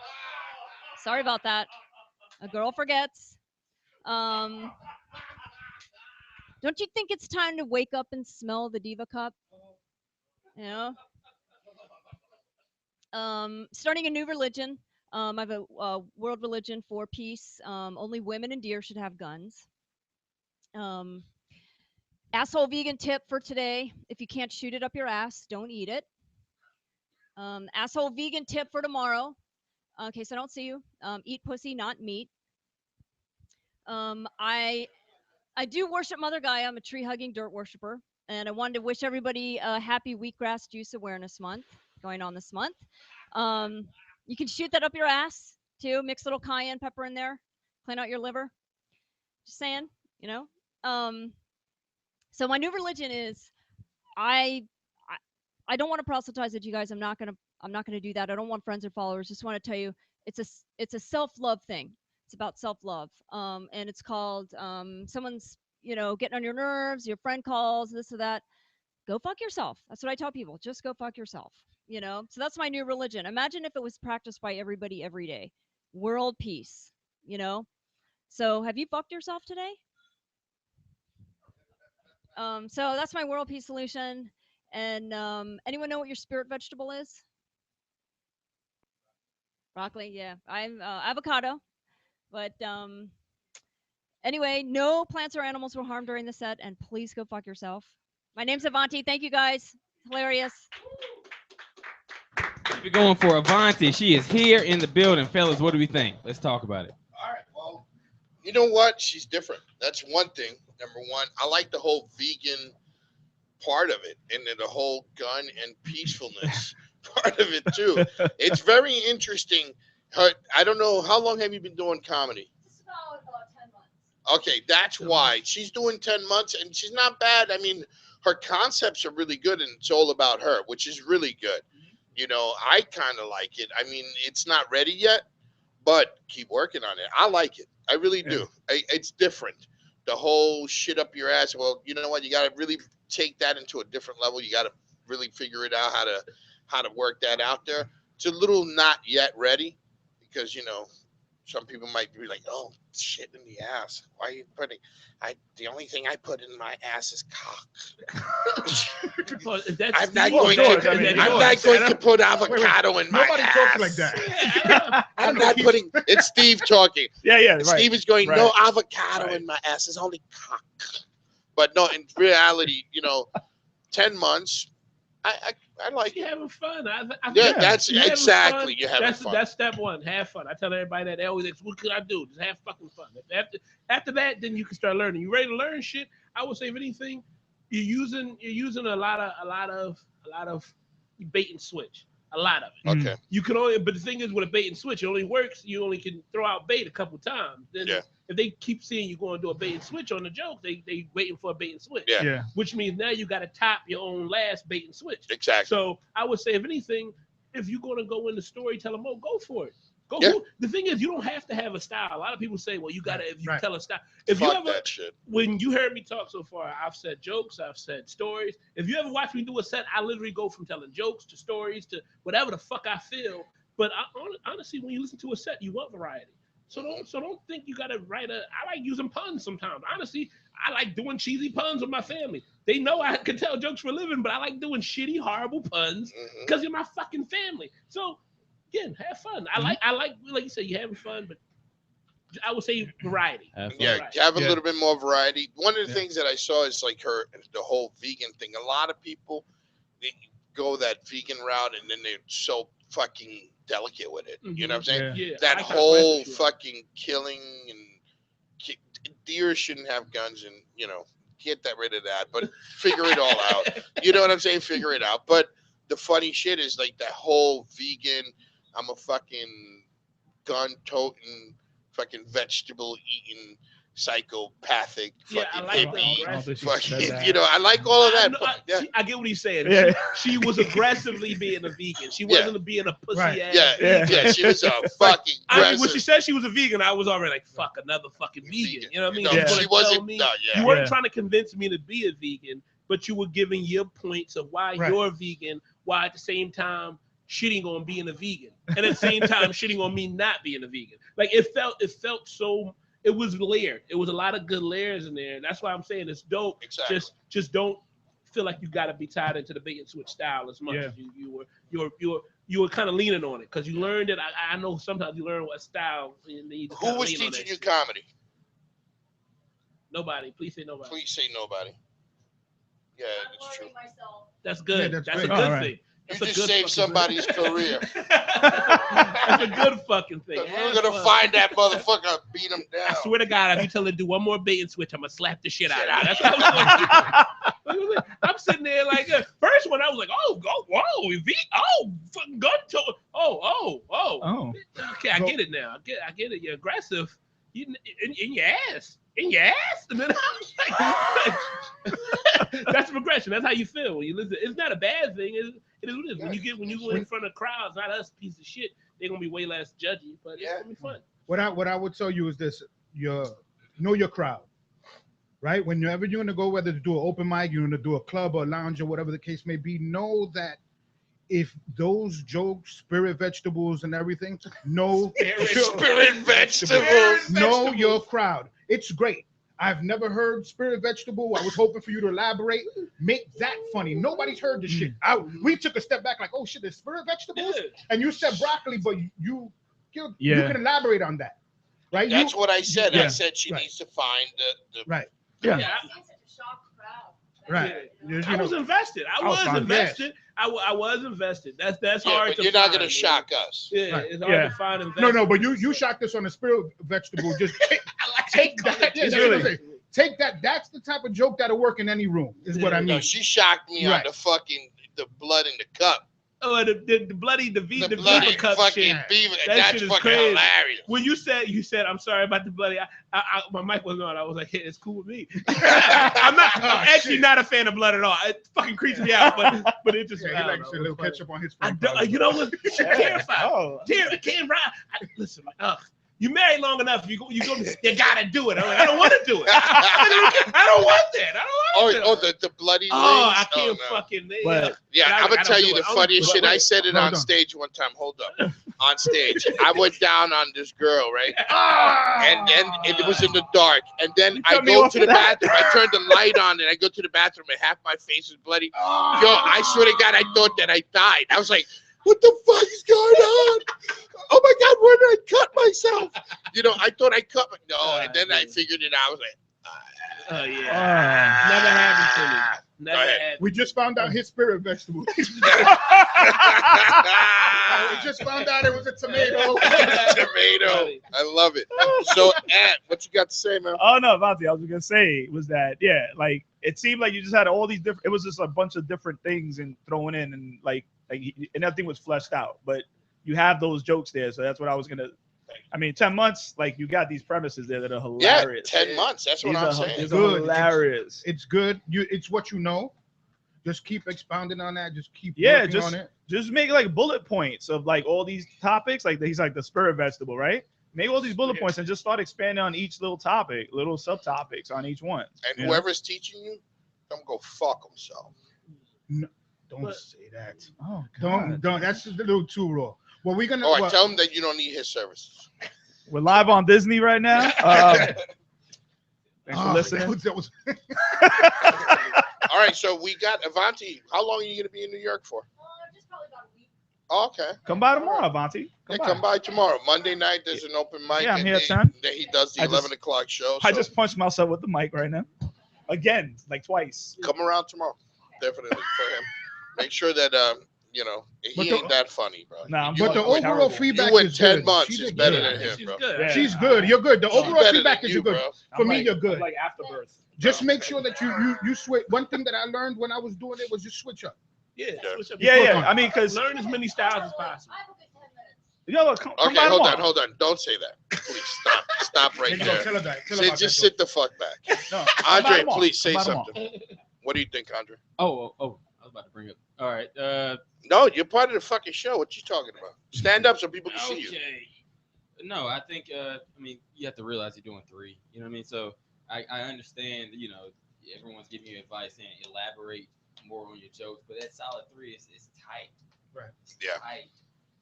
S6: Sorry about that. A girl forgets. Don't you think it's time to wake up and smell the Diva Cup? Starting a new religion. I have a world religion for peace. Only women and deer should have guns. Asshole vegan tip for today: if you can't shoot it up your ass, don't eat it. Asshole vegan tip for tomorrow: in case I don't see you, eat pussy, not meat. I do worship Mother Gaia. I'm a tree hugging dirt worshiper, and I wanted to wish everybody a happy Wheatgrass Juice Awareness Month going on this month. You can shoot that up your ass too. Mix a little cayenne pepper in there, clean out your liver. Just saying, you know. So my new religion is I I, I don't want to proselytize it, you guys. I'm not gonna do that. I don't want friends or followers. Just want to tell you it's a self-love thing. It's about self-love. And it's called someone's getting on your nerves. Your friend calls this or that. Go fuck yourself. That's what I tell people. Just go fuck yourself. So that's my new religion. Imagine if it was practiced by everybody every day. World peace. So have you fucked yourself today? So that's my world peace solution. And anyone know what your spirit vegetable is? Broccoli. Yeah, I'm avocado. But anyway, no plants or animals were harmed during the set, and please go fuck yourself. My name's Avanti. Thank you guys. Hilarious.
S5: Keep it going for Avanti. She is here in the building, fellas. What do we think? Let's talk about it.
S1: All right. Well, you know what? She's different. That's one thing. Number one, I like the whole vegan part of it, and then the whole gun and peacefulness part of it too. It's very interesting. I don't know, how long have you been doing comedy?
S6: Just about 10 months.
S1: Okay, that's why she's doing 10 months, and she's not bad. I mean, her concepts are really good, and it's all about her, which is really good. I kind of like it. I mean, it's not ready yet, but keep working on it. I like it. I really do. It's different. The whole shit up your ass. Well, you know what? You got to really take that into a different level. You got to really figure it out how to work that out there. It's a little not yet ready because some people might be like, "Oh, shit in the ass. Why are you putting? The only thing I put in my ass is cock."
S4: Well,
S1: I'm not going to put avocado in my
S3: Nobody
S1: ass.
S3: talks like that.
S1: I'm not putting. It's Steve talking.
S2: Yeah,
S1: And Steve is going, no avocado in my ass. It's only cock. But no, in reality, 10 months, I like
S4: You
S1: it.
S4: having fun.
S1: That's
S4: You having
S1: exactly.
S4: fun.
S1: You're having fun.
S4: That's step one. Have fun. I tell everybody that. They always ask, what could I do? Just have fucking fun. After that, then you can start learning. You ready to learn shit? I would say, if anything, you're using a lot of bait and switch. A lot of it.
S1: Okay.
S4: You can only, but the thing is, with a bait and switch, it only works. You only can throw out bait a couple times. Then if they keep seeing you going to do a bait and switch on the joke, they waiting for a bait and switch.
S1: Yeah.
S4: Which means now you got to top your own last bait and switch.
S1: Exactly.
S4: So I would say, if anything, if you're going to go into storytelling mode, go for it. Go.
S1: Yeah.
S4: The thing is, you don't have to have a style. A lot of people say, well, you got to, if you tell a style. If
S1: Fuck
S4: you ever,
S1: that shit.
S4: when you heard me talk so far, I've said jokes, I've said stories. If you ever watch me do a set, I literally go from telling jokes to stories to whatever the fuck I feel. But honestly, when you listen to a set, you want variety. So don't think you gotta write I like using puns sometimes. Honestly, I like doing cheesy puns with my family. They know I can tell jokes for a living, but I like doing shitty, horrible puns because you're my fucking family. So again, have fun. I like you said, you're having fun, but I would say variety.
S1: Yeah, have a little bit more variety. One of the things that I saw is like the whole vegan thing. A lot of people, they go that vegan route and then they're so fucking delicate with it. You know what I'm saying?
S4: Yeah.
S1: That whole fucking killing and deer shouldn't have guns and get rid of that. But figure it all out. You know what I'm saying? Figure it out. But the funny shit is like that whole vegan. I'm a fucking gun-toting, fucking vegetable-eating, psychopathic, fucking hippie. Fucking, I like all of that.
S4: I get what he's saying.
S2: Yeah.
S4: She was aggressively being a vegan. She wasn't being a pussy ass.
S1: Yeah, she was a fucking aggressive.
S4: When she said she was a vegan, I was already like, fuck, another fucking vegan. You know what I mean?
S1: No, she wasn't.
S4: You weren't trying to convince me to be a vegan, but you were giving your points of why you're a vegan, while at the same time shitting on being a vegan, and at the same time shitting on me not being a vegan. Like it felt so. It was layered. It was a lot of good layers in there, and that's why I'm saying it's dope.
S1: Exactly.
S4: Just don't feel like you got to be tied into the bait and switch style as much. You were kind of leaning on it because you learned it. I know sometimes you learn what style you need.
S1: Who was teaching you comedy?
S4: Nobody. Please say nobody.
S1: Please say nobody. Yeah, it's true.
S4: That's good.
S3: that's
S4: that's
S3: great.
S4: a good
S2: Alright.
S4: thing.
S1: You
S4: That's a
S1: just
S4: good
S1: saved
S4: fucking
S1: somebody's
S4: thing.
S1: career.
S4: That's a good fucking thing.
S1: We're
S4: Have
S1: gonna
S4: fun.
S1: find that motherfucker, beat him down.
S4: I swear to God, if you tell her to do one more bait and switch, I'm gonna slap the shit out of you. That's how I'm going. I'm sitting there like, first one I was like, oh, go, whoa, fucking gun to, oh.
S2: Oh.
S4: Okay, I get it now. I get it. You're aggressive. You in your ass, and then I was like, that's progression. That's how you feel when you listen. It's not a bad thing. It is what it is. When you go in front of crowds, not us piece of shit. They're gonna be way less judgy, but it's gonna be fun.
S3: What I would tell you is this: know your crowd, right? Whenever you're gonna go, whether to do an open mic, you're gonna do a club or a lounge or whatever the case may be, know that if those jokes, spirit vegetables and everything, know
S1: Spirit vegetables.
S3: know your crowd. It's great. I've never heard spirit vegetable. I was hoping for you to elaborate. Make that funny. Nobody's heard this shit. We took a step back, like, oh shit, there's spirit vegetables, and you said broccoli, but you can elaborate on that, right?
S1: That's what I said.
S2: Yeah.
S1: I said she needs to find the
S3: Right.
S2: Yeah.
S3: Right.
S4: I was invested. I was invested. I was invested. That's
S1: yeah,
S4: hard
S1: but
S4: to
S1: you're not
S4: find,
S1: gonna
S4: man.
S1: shock us.
S4: Yeah,
S3: Right.
S4: it's hard
S2: Yeah.
S4: to find investment.
S3: No, but you shocked us on the spirit vegetable. Just take that. Yeah,
S2: It's
S3: that's what I'm
S2: really-
S3: saying. Take that. That's the type of joke that'll work in any room. Is what I mean.
S1: No, she shocked me on
S3: Right.
S1: the blood in the cup.
S4: Oh, the bloody
S1: The
S4: Viva
S1: bloody
S4: cup
S1: fucking
S4: shit.
S1: beaver.
S4: That
S1: That's
S4: shit is
S1: fucking
S4: crazy.
S1: hilarious.
S4: When you said I'm sorry about the bloody, my mic wasn't on. I was like, hey, it's cool with me. I'm actually not a fan of blood at all. It fucking creeps me out, but it just
S3: Yeah,
S4: I
S3: he
S4: don't
S3: likes
S4: know,
S3: a little
S4: it's funny.
S3: ketchup on his.
S4: I
S3: French
S4: don't,
S3: fries.
S4: you know what? Terrified.
S2: Oh.
S4: I can't ride. Listen, you married long enough. You gotta do it. I'm like, I don't want to do it. I don't want that. I don't want that.
S1: The bloody
S4: Oh,
S1: wings?
S4: I can't
S1: no.
S4: fucking.
S2: But-
S1: Yeah,
S4: I
S1: I'm gonna
S4: don't
S1: tell
S4: do
S1: you
S4: it.
S1: the
S4: I don't
S1: funniest
S4: do it.
S1: shit. I said it
S3: Hold
S1: on
S3: on.
S1: stage one time. Hold up. On stage, I went down on this girl, right? And then it was in the dark. And then I
S2: cut me
S1: go
S2: off
S1: to
S2: for
S1: the
S2: that?
S1: bathroom. I turned the light on and I go to the bathroom and half my face is bloody. Yo, I swear to God, I thought that I died. I was like, what the fuck is going on? Oh my God, where did I cut myself? I thought I cut my, no, and then I figured it out. I was like,
S4: Oh yeah. Never happened to me. Never
S1: ahead.
S4: happened.
S3: We just found out his spirit vegetable. We just found out it was a tomato.
S1: tomato. I love it. So, Ant, what you got to say, man?
S2: Oh no, Avanti, I was gonna say was that like it seemed like you just had all these different. It was just a bunch of different things and thrown in and and everything was fleshed out. But you have those jokes there, so that's what I was gonna. I mean, 10 months, like you got these premises there that are
S1: Yeah,
S2: hilarious.
S1: 10 months. That's what
S2: These
S1: I'm
S2: are,
S1: saying.
S2: these
S3: Good.
S2: are hilarious.
S3: It's good. It's what you know. Just keep expounding on that. Just keep
S2: Yeah,
S3: working on it.
S2: Just make like bullet points of like all these topics. Like he's like the spirit vegetable, right? Make all these bullet points and just start expanding on each little topic, little subtopics on each one.
S1: And
S2: you know?
S1: whoever's teaching you, don't go fuck himself.
S3: Don't say that.
S2: Oh,
S3: Don't. That's just a little too raw. Well, we're gonna.
S1: All right,
S3: well,
S1: tell him that you don't need his services.
S2: We're live on Disney right now. Thanks for listening.
S3: that was
S1: All right, so we got Avanti. How long are you going to be in New York for?
S6: Just probably about a week.
S1: Oh, okay.
S2: Come by tomorrow, Avanti.
S1: Come by tomorrow. Monday night, there's an open mic.
S2: Yeah, I'm
S1: and
S2: here at
S1: then
S2: 10.
S1: Then he does the
S2: I
S1: 11
S2: just-
S1: o'clock show.
S2: I
S1: so
S2: just punched myself with the mic right now. Again, like twice.
S1: come around tomorrow. Definitely for him. Make sure that, he
S3: But
S1: ain't that funny, bro.
S2: Nah, I'm
S1: You
S3: but the
S2: fucking
S3: overall
S2: terrible.
S3: feedback
S1: You went
S3: is
S1: 10
S3: good.
S1: months.
S3: She
S1: It's
S3: did
S1: better
S3: good.
S1: than him,
S4: She's
S1: bro.
S4: good.
S2: Yeah.
S3: She's good. You're good. The
S1: She's
S3: overall
S1: better
S3: feedback
S1: than
S3: is
S1: you,
S3: you're good.
S1: bro.
S3: For me, you're good.
S2: I'm like afterbirth.
S3: Just make sure that you switch. One thing that I learned when I was doing it was just switch up.
S4: Yeah.
S1: Yeah.
S4: Switch up.
S2: Yeah. I mean, because
S4: Learn as many styles as possible.
S6: I have a good 10 minutes.
S2: yo, look, come
S1: Okay,
S2: by tomorrow.
S1: hold on. Don't say that. Please stop. Stop right
S3: There you go.
S1: there.
S3: Tell her that. Tell her about
S1: Just
S3: that,
S1: sit the fuck back.
S2: No, come by
S1: Andre,
S2: tomorrow.
S1: please say
S2: Come by tomorrow.
S1: something. What do you think, Andre?
S5: Oh, I was about to bring up. All right.
S1: No, you're part of the fucking show. What you talking about? Stand up so people can see you.
S5: Okay. No, I think I mean you have to realize you're doing 3. You know what I mean? So I understand, everyone's giving you advice and elaborate more on your jokes, but that solid 3 is tight.
S3: Right.
S5: It's
S1: Yeah.
S5: tight.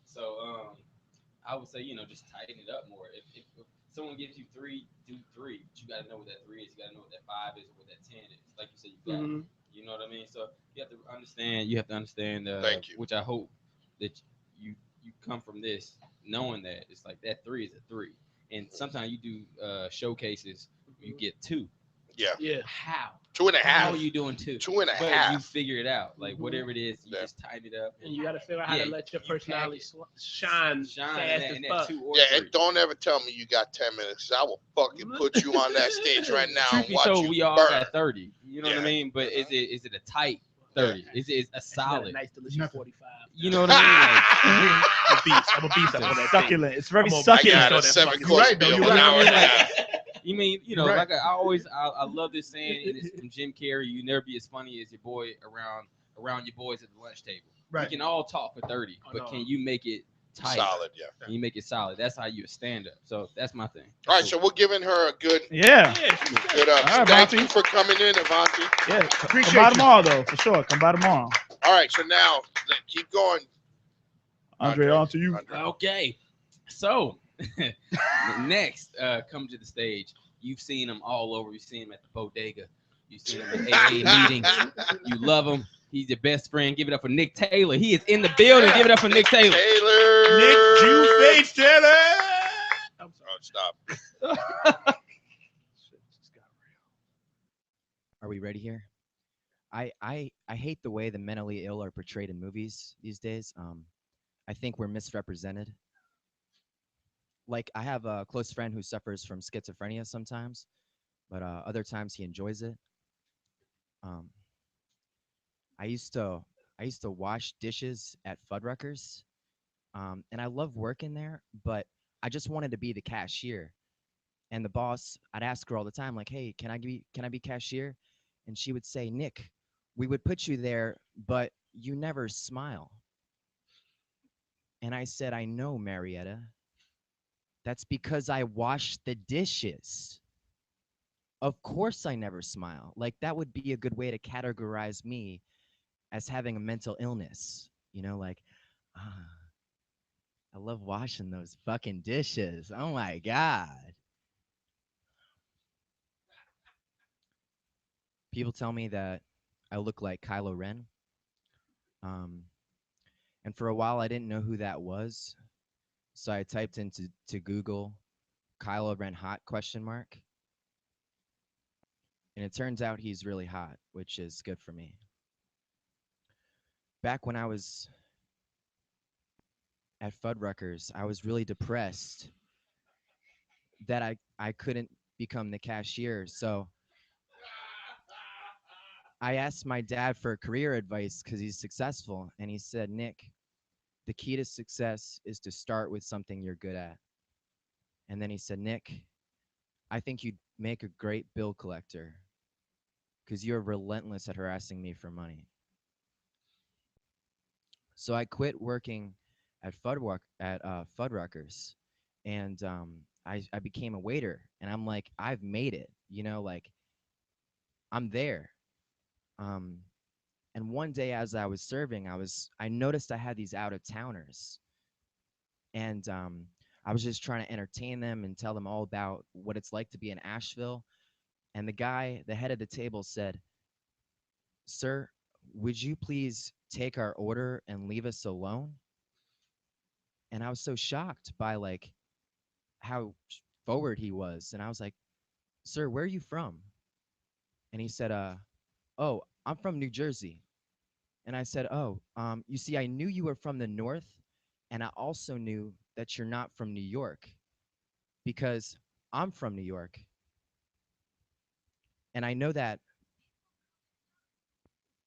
S5: So I would say, just tighten it up more. If someone gives you 3, do 3. But you gotta know what that 3 is, you gotta know what that 5 is or what that 10 is. Like you said, you got
S4: Mhm.
S5: you know what I mean? So you have to understand
S1: Thank you.
S5: which I hope that you come from this knowing that it's like that 3 is a 3. And sometimes you do showcases, you get 2.
S1: Yeah.
S4: Yeah.
S5: How?
S1: Two and a
S5: How
S1: half.
S5: are you doing 2?
S1: Two and a
S5: But you
S1: half.
S5: figure it out. Like
S4: Mhm.
S5: whatever it is, you
S1: Yeah.
S5: just tighten it up.
S4: And you got to figure out how
S5: Yeah,
S4: to let your
S5: you pack
S4: personality
S5: it.
S4: shine
S5: Shine
S4: fast
S5: in
S4: as
S5: that
S4: fuck.
S5: 2 or
S1: Yeah,
S5: 3.
S1: and don't ever tell me you got 10 minutes. 'Cause I will fucking put you on that stage right now
S5: Truth
S1: and
S5: be
S1: watch
S5: told,
S1: you
S5: we all
S1: burn.
S5: got 30. You know what I
S1: Yeah.
S5: mean? But is it a tight 30? Is it a
S4: You got a
S5: solid?
S4: nice delicious
S3: Nothing.
S4: 45.
S5: You know what I mean? Like,
S4: I'm a beast. I'm a beast up on that thing.
S2: Succulent. It's very
S4: I'm a-
S1: I
S2: succulent.
S1: got
S4: Show
S1: a
S4: that
S1: 7
S4: fucking-
S1: course
S3: You're right, though,
S1: meal
S3: you're
S1: an
S3: right.
S1: hour and a
S5: Like,
S1: half.
S5: you mean,
S3: Right.
S5: like I love this saying, and it's from Jim Carrey. You never be as funny as your boy around your boys at the lunch table.
S3: Right.
S5: You can all talk for 30,
S4: Oh,
S5: but
S4: no.
S5: can you make it tight?
S1: Solid, yeah.
S5: Can you make it solid? That's how you stand up. So that's my thing.
S1: All right, so we're giving her a good,
S2: Yeah.
S4: Yeah, she's good.
S1: good
S2: All right,
S1: thank
S2: Avanti.
S1: you for coming in, Avanti.
S2: Yeah.
S3: Appreciate
S2: Come by
S3: you.
S2: tomorrow, though, for sure. Come by tomorrow.
S1: All right, so now keep going.
S2: Andre, on to you.
S1: Andre.
S5: Okay. So next, come to the stage. You've seen him all over. You've seen him at the bodega. You've seen him at AA meetings. You love him. He's your best friend. Give it up for Nick Taylor. He is in the building. Give it up for Nick Taylor.
S1: Taylor.
S2: Nick Jew-Face Taylor.
S4: I'm sorry.
S1: Oh, stop.
S4: Shit just got real.
S7: Are we ready here? I hate the way the mentally ill are portrayed in movies these days. I think we're misrepresented. Like I have a close friend who suffers from schizophrenia sometimes, but other times he enjoys it. Um, I used to wash dishes at Fuddruckers, and I love working there, but I just wanted to be the cashier. And the boss, I'd ask her all the time, like, "Hey, can I be cashier?" And she would say, "Nick, we would put you there, but you never smile." And I said, "I know, Marietta. That's because I wash the dishes. Of course I never smile. Like that would be a good way to categorize me as having a mental illness. You know, like, ah, I love washing those fucking dishes. Oh my God." People tell me that I look like Kylo Ren. And for a while I didn't know who that was. So I typed into Google Kylo Ren hot ? And it turns out he's really hot, which is good for me. Back when I was at Fuddruckers, I was really depressed that I couldn't become the cashier. So I asked my dad for career advice because he's successful. And he said, "Nick, the key to success is to start with something you're good at." And then he said, "Nick, I think you'd make a great bill collector because you're relentless at harassing me for money." So I quit working at Fuddruckers, and I became a waiter. And I'm like, I've made it, you know, like I'm there. Um, and one day as I was serving, I noticed I had these out of towners, and I was just trying to entertain them and tell them all about what it's like to be in Asheville. And the head of the table said, "Sir, would you please take our order and leave us alone?" And I was so shocked by like how forward he was. And I was like, "Sir, where are you from?" And he said, "Oh, I'm from New Jersey." And I said, "Oh, you see, I knew you were from the north, and I also knew that you're not from New York because I'm from New York. And I know that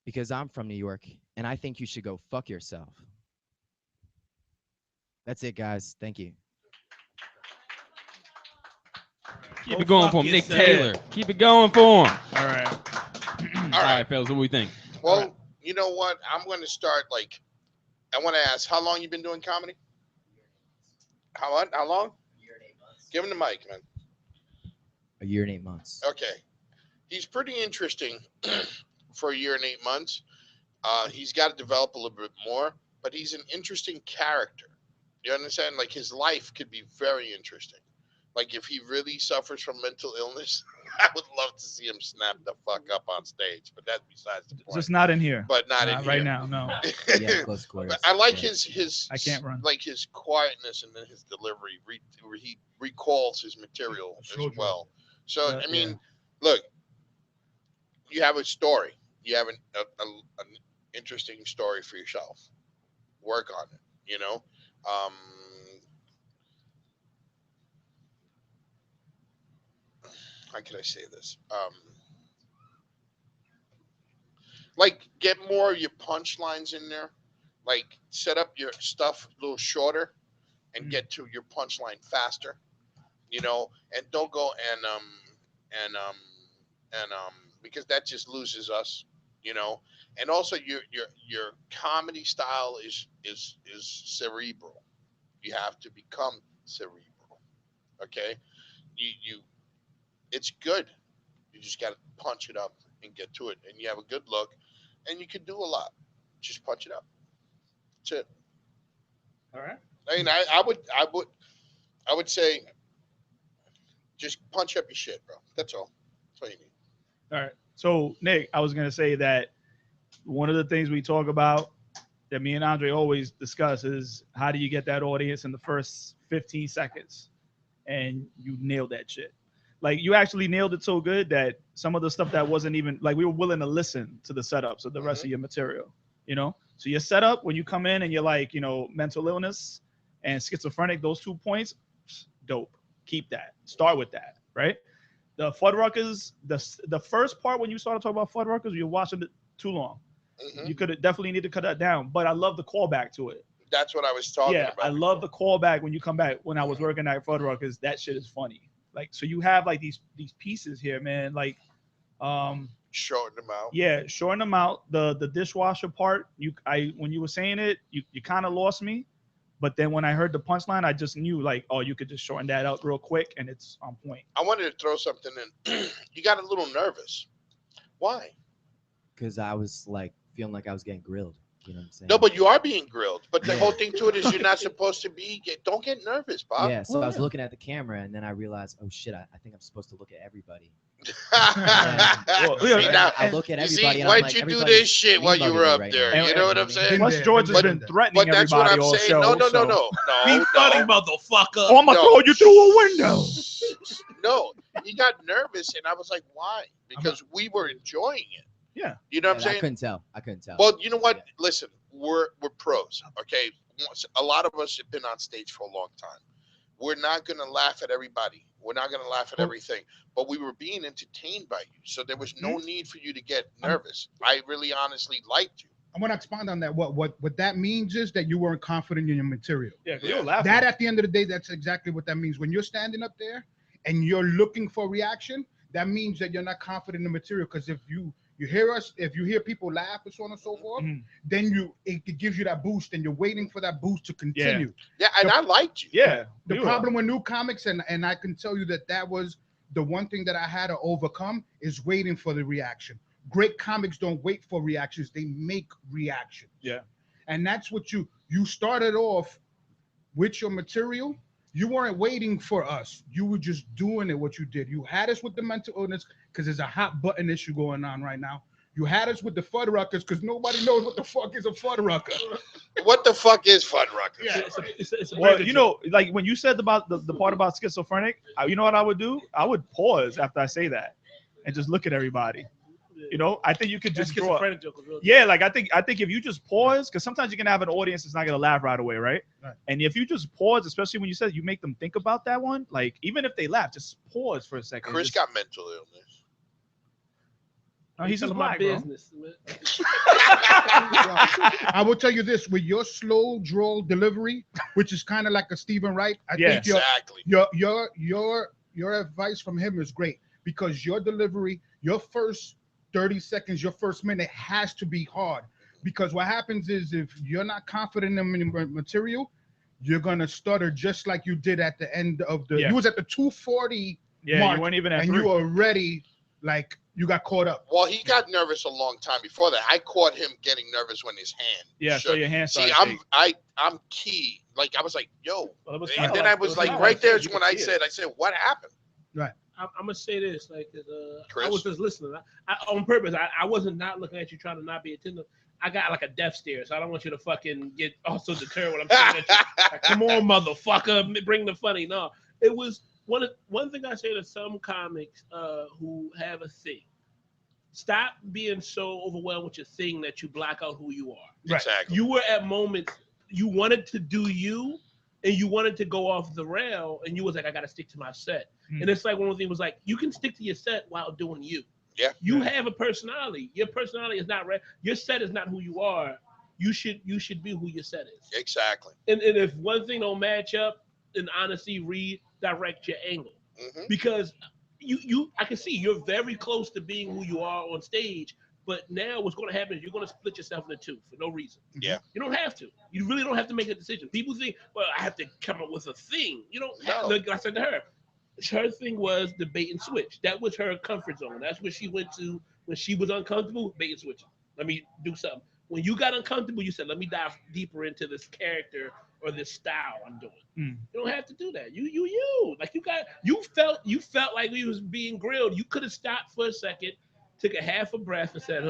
S7: because I'm from New York, and I think you should go fuck yourself." That's it, guys. Thank you.
S5: Keep
S4: Go
S5: it going
S4: fuck
S5: for him, Nick
S4: yourself.
S5: Taylor. Keep it going for him.
S2: All right.
S5: All right, fellas, what do we think?
S1: Well, you know what? I'm going to start like, I want to ask, how long you been doing comedy? How long? Give him the mic, man.
S7: A year and 8 months.
S1: Okay. He's pretty interesting for a year and 8 months. He's got to develop a little bit more, but he's an interesting character. You understand? Like his life could be very interesting. Like if he really suffers from mental illness, I would love to see him snap the fuck up on stage. But that's besides the point.
S2: Just not in here.
S1: But not in
S2: Not
S1: here.
S2: right now. No.
S7: Yeah, close quarters.
S1: But I like
S7: Yeah.
S1: his
S2: I can't run.
S1: like his quietness and then his delivery. Where he recalls his material as
S3: Showed you.
S1: well. So
S2: Yeah,
S1: I mean, look, you have a story. You have an interesting story for yourself. Work on it. You know, um, how can I say this? Like get more of your punchlines in there. Like set up your stuff a little shorter and get to your punchline faster. You know, and don't go and because that just loses us. You know, and also your comedy style is cerebral. You have to become cerebral. Okay, you it's good. You just got to punch it up and get to it, and you have a good look, and you can do a lot. Just punch it up. That's it.
S2: All right.
S1: I mean, I would say just punch up your shit, bro. That's all. That's all you need.
S2: All right. So, Nick, I was going to say that one of the things we talk about that me and Andre always discuss is how do you get that audience in the first 15 seconds? And you nailed that shit. Like you actually nailed it so good that some of the stuff that wasn't even like we were willing to listen to the setups of the rest of your material, you know? So your setup when you come in and you're like, you know, mental illness and schizophrenic, those 2 points, dope. Keep that. Start with that, right? The Fuddruckers, the first part when you started talking about Fuddruckers, you're watching it too long. You could definitely need to cut that down. But I love the callback to it.
S1: That's what I was talking
S2: Yeah,
S1: about.
S2: I love the callback when you come back. When I was working at Fuddruckers, that shit is funny. Like, so you have like these pieces here, man. Like,
S1: Shorten them out.
S2: yeah, shorten them out. The dishwasher part, when you were saying it, you kind of lost me. But then when I heard the punchline, I just knew like, oh, you could just shorten that out real quick, and it's on point.
S1: I wanted to throw something in. You got a little nervous. Why?
S7: Because I was like feeling like I was getting grilled. You know what I'm saying?
S1: No, but you are being grilled. But the
S7: Yeah.
S1: whole thing to it is you're not supposed to be. Don't get nervous, Bob.
S7: Yeah, so
S2: Well,
S7: I was
S2: yeah.
S7: looking at the camera and then I realized, oh shit, I think I'm supposed to look at everybody.
S2: Well,
S1: See,
S2: yeah,
S1: now,
S7: I look at
S1: you
S7: everybody
S1: see,
S7: and I'm
S1: why'd
S7: like,
S1: you do
S7: everybody's
S1: this shit while you
S7: mean
S1: were
S7: mugging me
S1: up
S7: right
S1: there?
S7: now.
S1: You know what I'm saying?
S3: Been
S2: Plus,
S3: there,
S2: George has
S3: been
S2: been
S3: there.
S2: threatening
S1: But that's what
S2: everybody
S1: I'm
S2: all
S1: saying.
S2: show.
S1: No,
S2: so.
S4: Be funny,
S1: no.
S4: motherfucker.
S2: Oh, I'm gonna
S1: No.
S2: throw you through a window.
S1: No, he got nervous, and I was like, why? Because we were enjoying it.
S2: Yeah.
S1: You know what I'm
S7: I
S1: saying?
S7: couldn't tell. I couldn't tell.
S1: Well, you know what?
S7: Yeah.
S1: Listen, we're pros, okay? A lot of us have been on stage for a long time. We're not going to laugh at everybody. We're not going to laugh at everything. But we were being entertained by you, so there was no need for you to get nervous. I really, honestly liked you.
S3: I want to expand on that. What that means is that you weren't confident in your material.
S2: Yeah, you were laughing.
S3: That at the end of the day, that's exactly what that means. When you're standing up there and you're looking for reaction, that means that you're not confident in the material. Because if you hear us, if you hear people laugh and so on and so forth, then it gives you that boost, and you're waiting for that boost to continue.
S1: Yeah, and I liked you.
S2: Yeah.
S3: The
S2: you
S3: problem with new comics, and I can tell you that was the one thing that I had to overcome, is waiting for the reaction. Great comics don't wait for reactions; they make reactions.
S2: Yeah.
S3: And that's what you started off with your material. You weren't waiting for us. You were just doing it. What you did, you had us with the mental illness because there's a hot button issue going on right now. You had us with the Fuddruckers because nobody knows what the fuck is a Fuddrucker.
S1: What the fuck is Fuddruckers?
S3: Yeah.
S4: It's a
S2: Well,
S4: burger
S2: you
S4: joint.
S2: know, like when you said about the part about schizophrenic, you know what I would do? I would pause after I say that and just look at everybody. You know, I think you could
S4: That's
S2: just draw.
S4: schizophrenic joke. Really.
S2: Yeah, like I think if you just pause, because sometimes you can have an audience that's not gonna laugh right away, right? And if you just pause, especially when you said you make them think about that one, like even if they laugh, just pause for a second.
S1: Chris
S2: Just,
S1: got mental illness.
S2: no, he's just
S4: telling my
S2: black, bro.
S4: business, man.
S3: I will tell you this: with your slow drawl delivery, which is kind of like a Stephen Wright, I
S2: Yeah.
S3: think
S1: Exactly.
S3: your advice from him is great, because your delivery, your first 30 seconds, your first minute has to be hard. Because what happens is, if you're not confident in your material, you're gonna stutter just like you did at the end of the.
S2: Yeah.
S3: You was at the 240
S2: Yeah,
S3: mark,
S2: you weren't even at
S3: and
S2: 3.
S3: you already like you got caught up.
S1: Well, he got nervous a long time before that. I caught him getting nervous when his hand.
S2: Yeah, so
S1: shook.
S2: your hand
S1: See,
S2: started.
S1: I'm key. Like I was like, yo,
S2: Well, it was
S1: and
S2: kinda
S1: then
S2: like-
S1: I
S2: it
S1: was like,
S2: kinda
S1: right there is
S2: you
S1: when
S2: could
S1: I
S2: see it.
S1: said, what happened?
S4: I'm gonna say this, like, 'cause, I
S1: Chris?
S4: was just listening. I on purpose. I wasn't not looking at you, trying to not be attentive. I got like a death stare, so I don't want you to fucking get also deterred when I'm saying that. Like, come on, motherfucker, bring the funny. No, it was one thing I say to some comics who have a thing. stop being so overwhelmed with your thing that you block out who you are.
S2: Right.
S1: Exactly.
S4: You were at moments you wanted to do you, and you wanted to go off the rail, and you was like, I gotta stick to my set.
S2: Mm.
S4: And it's like one of the things was like, you can stick to your set while doing you.
S1: Yeah.
S4: You
S2: Yeah.
S4: have a personality. Your personality is not your set is not who you are. You should be who your set is.
S1: Exactly.
S4: And if one thing don't match up, then honestly redirect your angle.
S1: Hmm.
S4: Because I can see you're very close to being who you are on stage, but now what's going to happen is you're going to split yourself into two for no reason.
S1: Yeah.
S4: You don't have to. You really don't have to make a decision. People think, well, I have to come up with a thing. You don't have.
S1: No.
S4: Like I said to her, her thing was the bait and switch. That was her comfort zone. That's what she went to when she was uncomfortable. Bait and switch. Let me do something. When you got uncomfortable, you said, let me dive deeper into this character or this style I'm doing.
S2: Mm.
S4: You don't have to do that. You. Like you felt like we was being grilled. You could have stopped for a second, took a half a breath and said,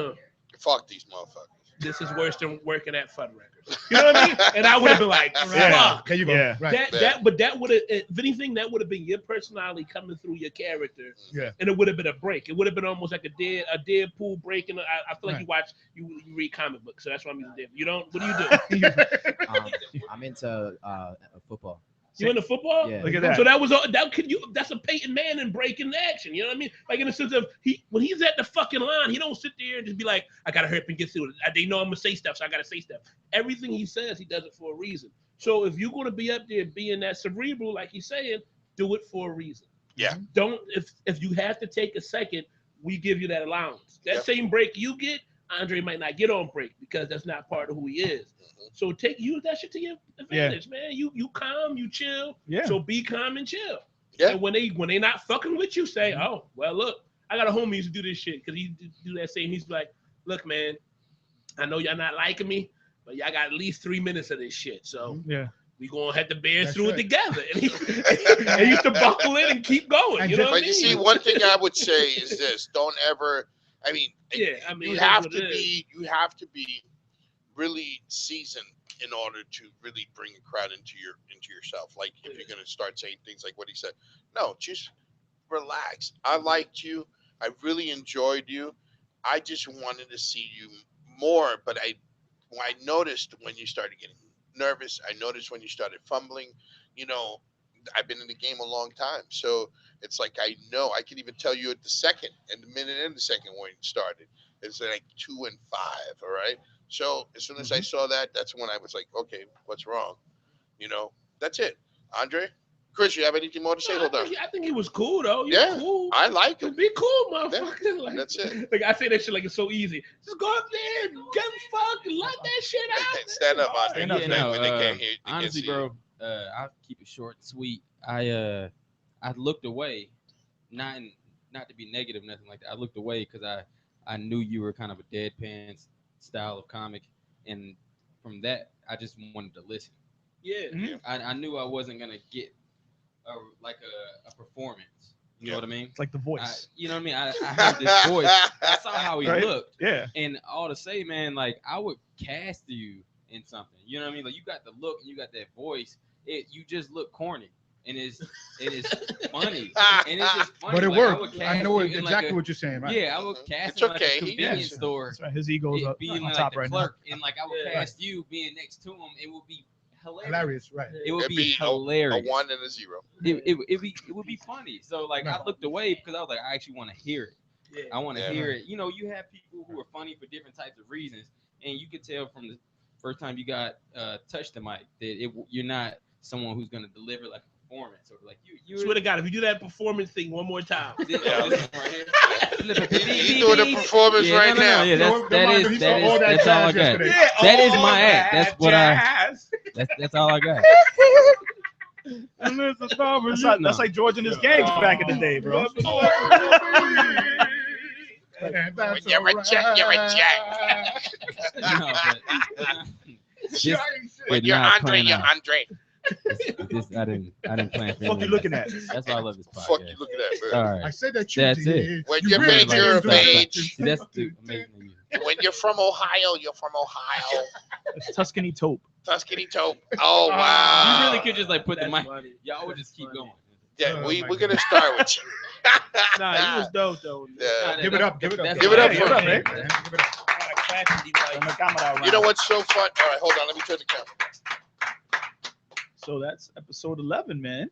S1: Fuck these motherfuckers.
S4: this is worse than working at Fun Records. You know what I mean? And I would have been like,
S2: Yeah.
S4: fuck.
S3: There you go.
S2: Yeah.
S3: Right.
S4: That would have, if anything, that would have been your personality coming through your character.
S2: Yeah.
S4: And it would have been a break. It would have been almost like a Deadpool break. And I feel like you read comic books, so that's why I'm using Deadpool. You don't. What do you do?
S7: I'm into football.
S4: You into football?
S7: Yeah.
S2: Look at that.
S4: So that's a Peyton Manning break in action. You know what I mean? Like in the sense of when he's at the fucking line, he don't sit there and just be like, I gotta hurry up and get through it. They know I'm gonna say stuff, so I gotta say stuff. Everything he says, he does it for a reason. So if you're gonna be up there being that cerebral, like he's saying, do it for a reason.
S1: Yeah.
S4: Don't if you have to take a second, we give you that allowance. That
S1: Yeah.
S4: same break you get, Andre might not get on break because that's not part of who he is. So use that shit to your advantage, man. You calm, you chill.
S2: Yeah.
S4: So be calm and chill.
S1: Yeah.
S4: And when they not fucking with you, say, oh, well, look, I got a homie who used to do this shit because he do that same. He's like, look, man, I know y'all not liking me, but y'all got at least 3 minutes of this shit. So
S2: Yeah.
S4: we gonna have to bear
S3: That's
S4: through
S3: right.
S4: it together. And he used to buckle in and keep going.
S3: And
S4: You know what I
S1: But
S4: mean?
S1: you see, one thing I would say is this: don't ever. I mean,
S4: Yeah, I mean,
S1: you
S4: it is
S1: have
S4: what
S1: to
S4: it is.
S1: be. You have to be really seasoned in order to really bring a crowd into yourself. Like if you're gonna start saying things like what he said, no, just relax. I liked you. I really enjoyed you. I just wanted to see you more, but I noticed when you started getting nervous. I noticed when you started fumbling. You know, I've been in the game a long time, so it's like I know. I can even tell you at the second and the minute and the second when it started. It's like 2 and 5. All right. So as soon as I saw that, that's when I was like, okay, what's wrong? You know, that's it. Andre, Chris, you have anything more to say? Hold on.
S4: I think he was cool though. He
S1: Yeah,
S4: was cool.
S1: I like him.
S4: Be cool, motherfucker. Like,
S1: That's it.
S4: Like I say that shit like it's so easy. Just go up there, get fucked, and let that shit out.
S1: Stand up, Andre.
S2: Stand up,
S1: Stand
S5: no,
S1: when they can't hear. They
S5: honestly,
S1: can't see
S5: bro, I'll keep it short and sweet. I looked away, not to be negative, nothing like that. I looked away because I knew you were kind of a deadpan style of comic, and from that, I just wanted to listen.
S4: Yeah.
S5: I knew I wasn't gonna get a performance. You know
S1: Yeah.
S5: what I mean?
S2: It's like the voice.
S5: You know what I mean? I heard this voice. I saw how he
S2: Right?
S5: looked.
S2: Yeah.
S5: And all to say, man, like I would cast you in something. You know what I mean? Like you got the look and you got that voice. You just look corny. And it's funny. And it's just funny.
S3: But it
S5: Like, I would
S3: worked. I
S5: cast
S3: know
S5: you in,
S3: exactly
S5: like,
S3: what you're saying, right?
S5: Yeah, I would cast
S1: It's
S5: him like
S1: okay,
S5: a
S1: he-
S5: convenience
S1: yeah.
S5: store.
S2: That's right. His ego's up
S5: Being
S2: on
S5: like
S2: top
S5: the
S2: right now.
S5: clerk, and like I would
S4: Yeah.
S5: cast you being next to him. It would be hilarious.
S3: Hilarious, right?
S5: It would
S1: It'd
S5: be
S1: be a
S5: hilarious.
S1: 1 and a 0.
S5: It would be funny. So like
S3: No.
S5: I looked away because I was like, I actually want to hear it.
S4: Yeah.
S5: I want to
S1: Yeah.
S5: hear it. You know, you have people who are funny for different types of reasons, and you could tell from the first time you got touched the mic that you're not someone who's gonna deliver like a performance or like you.
S4: Swear to God, if you do that performance thing one more time,
S5: This
S1: Yeah.
S5: one right here.
S1: He's doing a performance
S5: Yeah,
S1: right
S5: no,
S1: now.
S5: yeah,
S3: Don't mind him, he saw all that
S5: that's all I
S3: jazz
S5: got.
S3: yesterday.
S5: That is my act. That's what that's all I got.
S2: That's like George and his gangs back in the day, bro.
S3: And that's
S1: You're a jack, you're a
S3: alright.
S1: jack.
S5: No, but, this
S1: When
S5: did
S1: you're
S5: not
S1: Andre,
S5: plan
S1: you're
S5: out.
S1: Andre.
S5: I didn't plan for
S2: Fuck
S5: any
S2: you
S5: of
S2: looking
S5: that.
S2: at?
S5: That's why I love this podcast.
S1: Fuck you, look at that, bro.
S5: All
S3: I
S5: right.
S3: said that you
S5: That's
S3: did.
S1: When
S3: You
S1: you're
S3: really
S1: major
S3: didn't
S1: of
S3: do that.
S1: age.
S5: See, that's the amazing of you.
S1: When you're from Ohio, you're from Ohio.
S2: It's Tuscany Taupe.
S1: Tuscany Taupe. Oh,
S5: You
S1: wow.
S5: really could just like put the
S4: That's
S5: mic.
S4: funny.
S5: Y'all would
S4: That's
S5: just keep
S4: funny.
S5: going.
S1: Yeah,
S3: Oh,
S1: we're
S3: my
S1: going to
S3: God.
S1: start with you.
S4: Nah, you was dope though.
S1: Yeah.
S3: Give it up. Give it up.
S5: That's
S1: Give it up
S2: Yeah,
S1: for
S2: give it up,
S1: him.
S2: man.
S3: Give it up.
S2: Turn the camera around.
S1: You know what's so fun? All right, hold on. Let me turn the camera.
S2: So that's episode 11, man.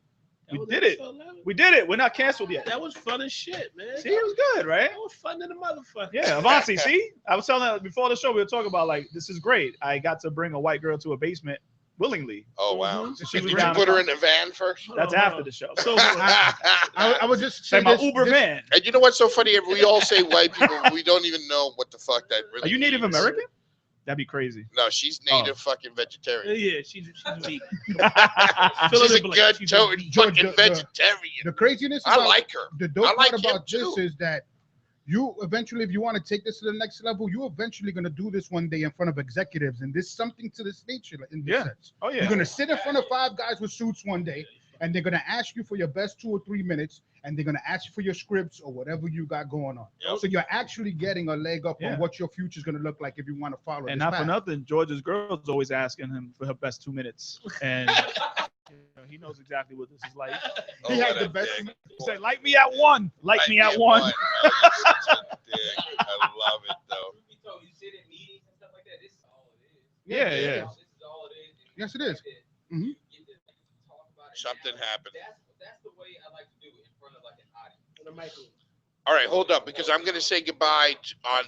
S4: That
S2: We
S4: was
S2: did it.
S4: episode 11.
S2: We did it. We're not canceled yet.
S4: That was fun as shit, man.
S2: See, it was good, right?
S4: That was fun than a motherfucker.
S2: Yeah, Avanti. See, I was telling her before the show, we were talking about like this is great. I got to bring a white girl to a basement willingly.
S1: Oh wow!
S4: Mhm.
S2: She
S1: Did
S2: was
S1: you
S2: down
S1: put
S2: to
S1: her
S2: come.
S1: in the van first?
S4: Hold
S2: That's
S4: on, hold
S2: after
S4: on.
S2: the show.
S4: So
S3: I would just say
S2: Say my
S3: this,
S2: Uber
S3: this-
S2: van.
S1: And you know what's so funny? We all say white people, we don't even know what the fuck that really
S2: Are you Native
S1: means.
S2: American? That'd be crazy.
S1: No, she's native fucking vegetarian.
S4: yeah, she's vegan.
S2: yeah,
S4: Fill in
S1: She's
S4: the
S1: a
S4: blank.
S1: good
S4: She's
S1: toting
S4: vegan.
S3: George,
S1: fucking
S3: the-
S1: vegetarian.
S3: The craziness
S1: I
S3: about
S1: like her.
S3: the dope
S1: I like
S3: part
S1: him
S3: about this
S1: too.
S3: is that you eventually, if you want to take this to the next level, you eventually going to do this one day in front of executives, and there's something to this nature in this
S2: Yeah.
S3: sense.
S2: Oh yeah.
S3: You're going to sit in front of 5 guys with suits one day, and they're going to ask you for your best 2 or 3 minutes, and they're going to ask you for your scripts or whatever you got going on.
S1: Yep.
S3: So you're actually getting a leg up
S2: Yeah.
S3: on what your future is going to look like if you want to follow
S2: And
S3: this
S2: not for
S3: path.
S2: nothing, George's girl's always asking him for her best 2 minutes, and he knows exactly what this is like.
S1: Oh,
S3: He had
S1: what
S3: the
S1: a
S3: best.
S1: dick.
S2: He said, "Like me at one, like me at one."
S1: Oh, you're such a dick. I love it though.
S2: Yeah.
S3: Yes, it is. Mhm.
S1: Something happened.
S5: That's the way I like to do it in front of like an audience.
S1: All right, hold up, because I'm gonna say goodbye on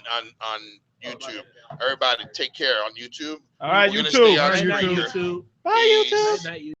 S1: YouTube. Everybody, take care on YouTube.
S2: All right,
S1: We're
S2: you
S1: gonna
S2: too.
S1: stay on
S4: Night, night,
S1: screen here.
S4: YouTube.
S2: Bye,
S1: Peace.
S2: YouTube.
S4: Night, night, YouTube.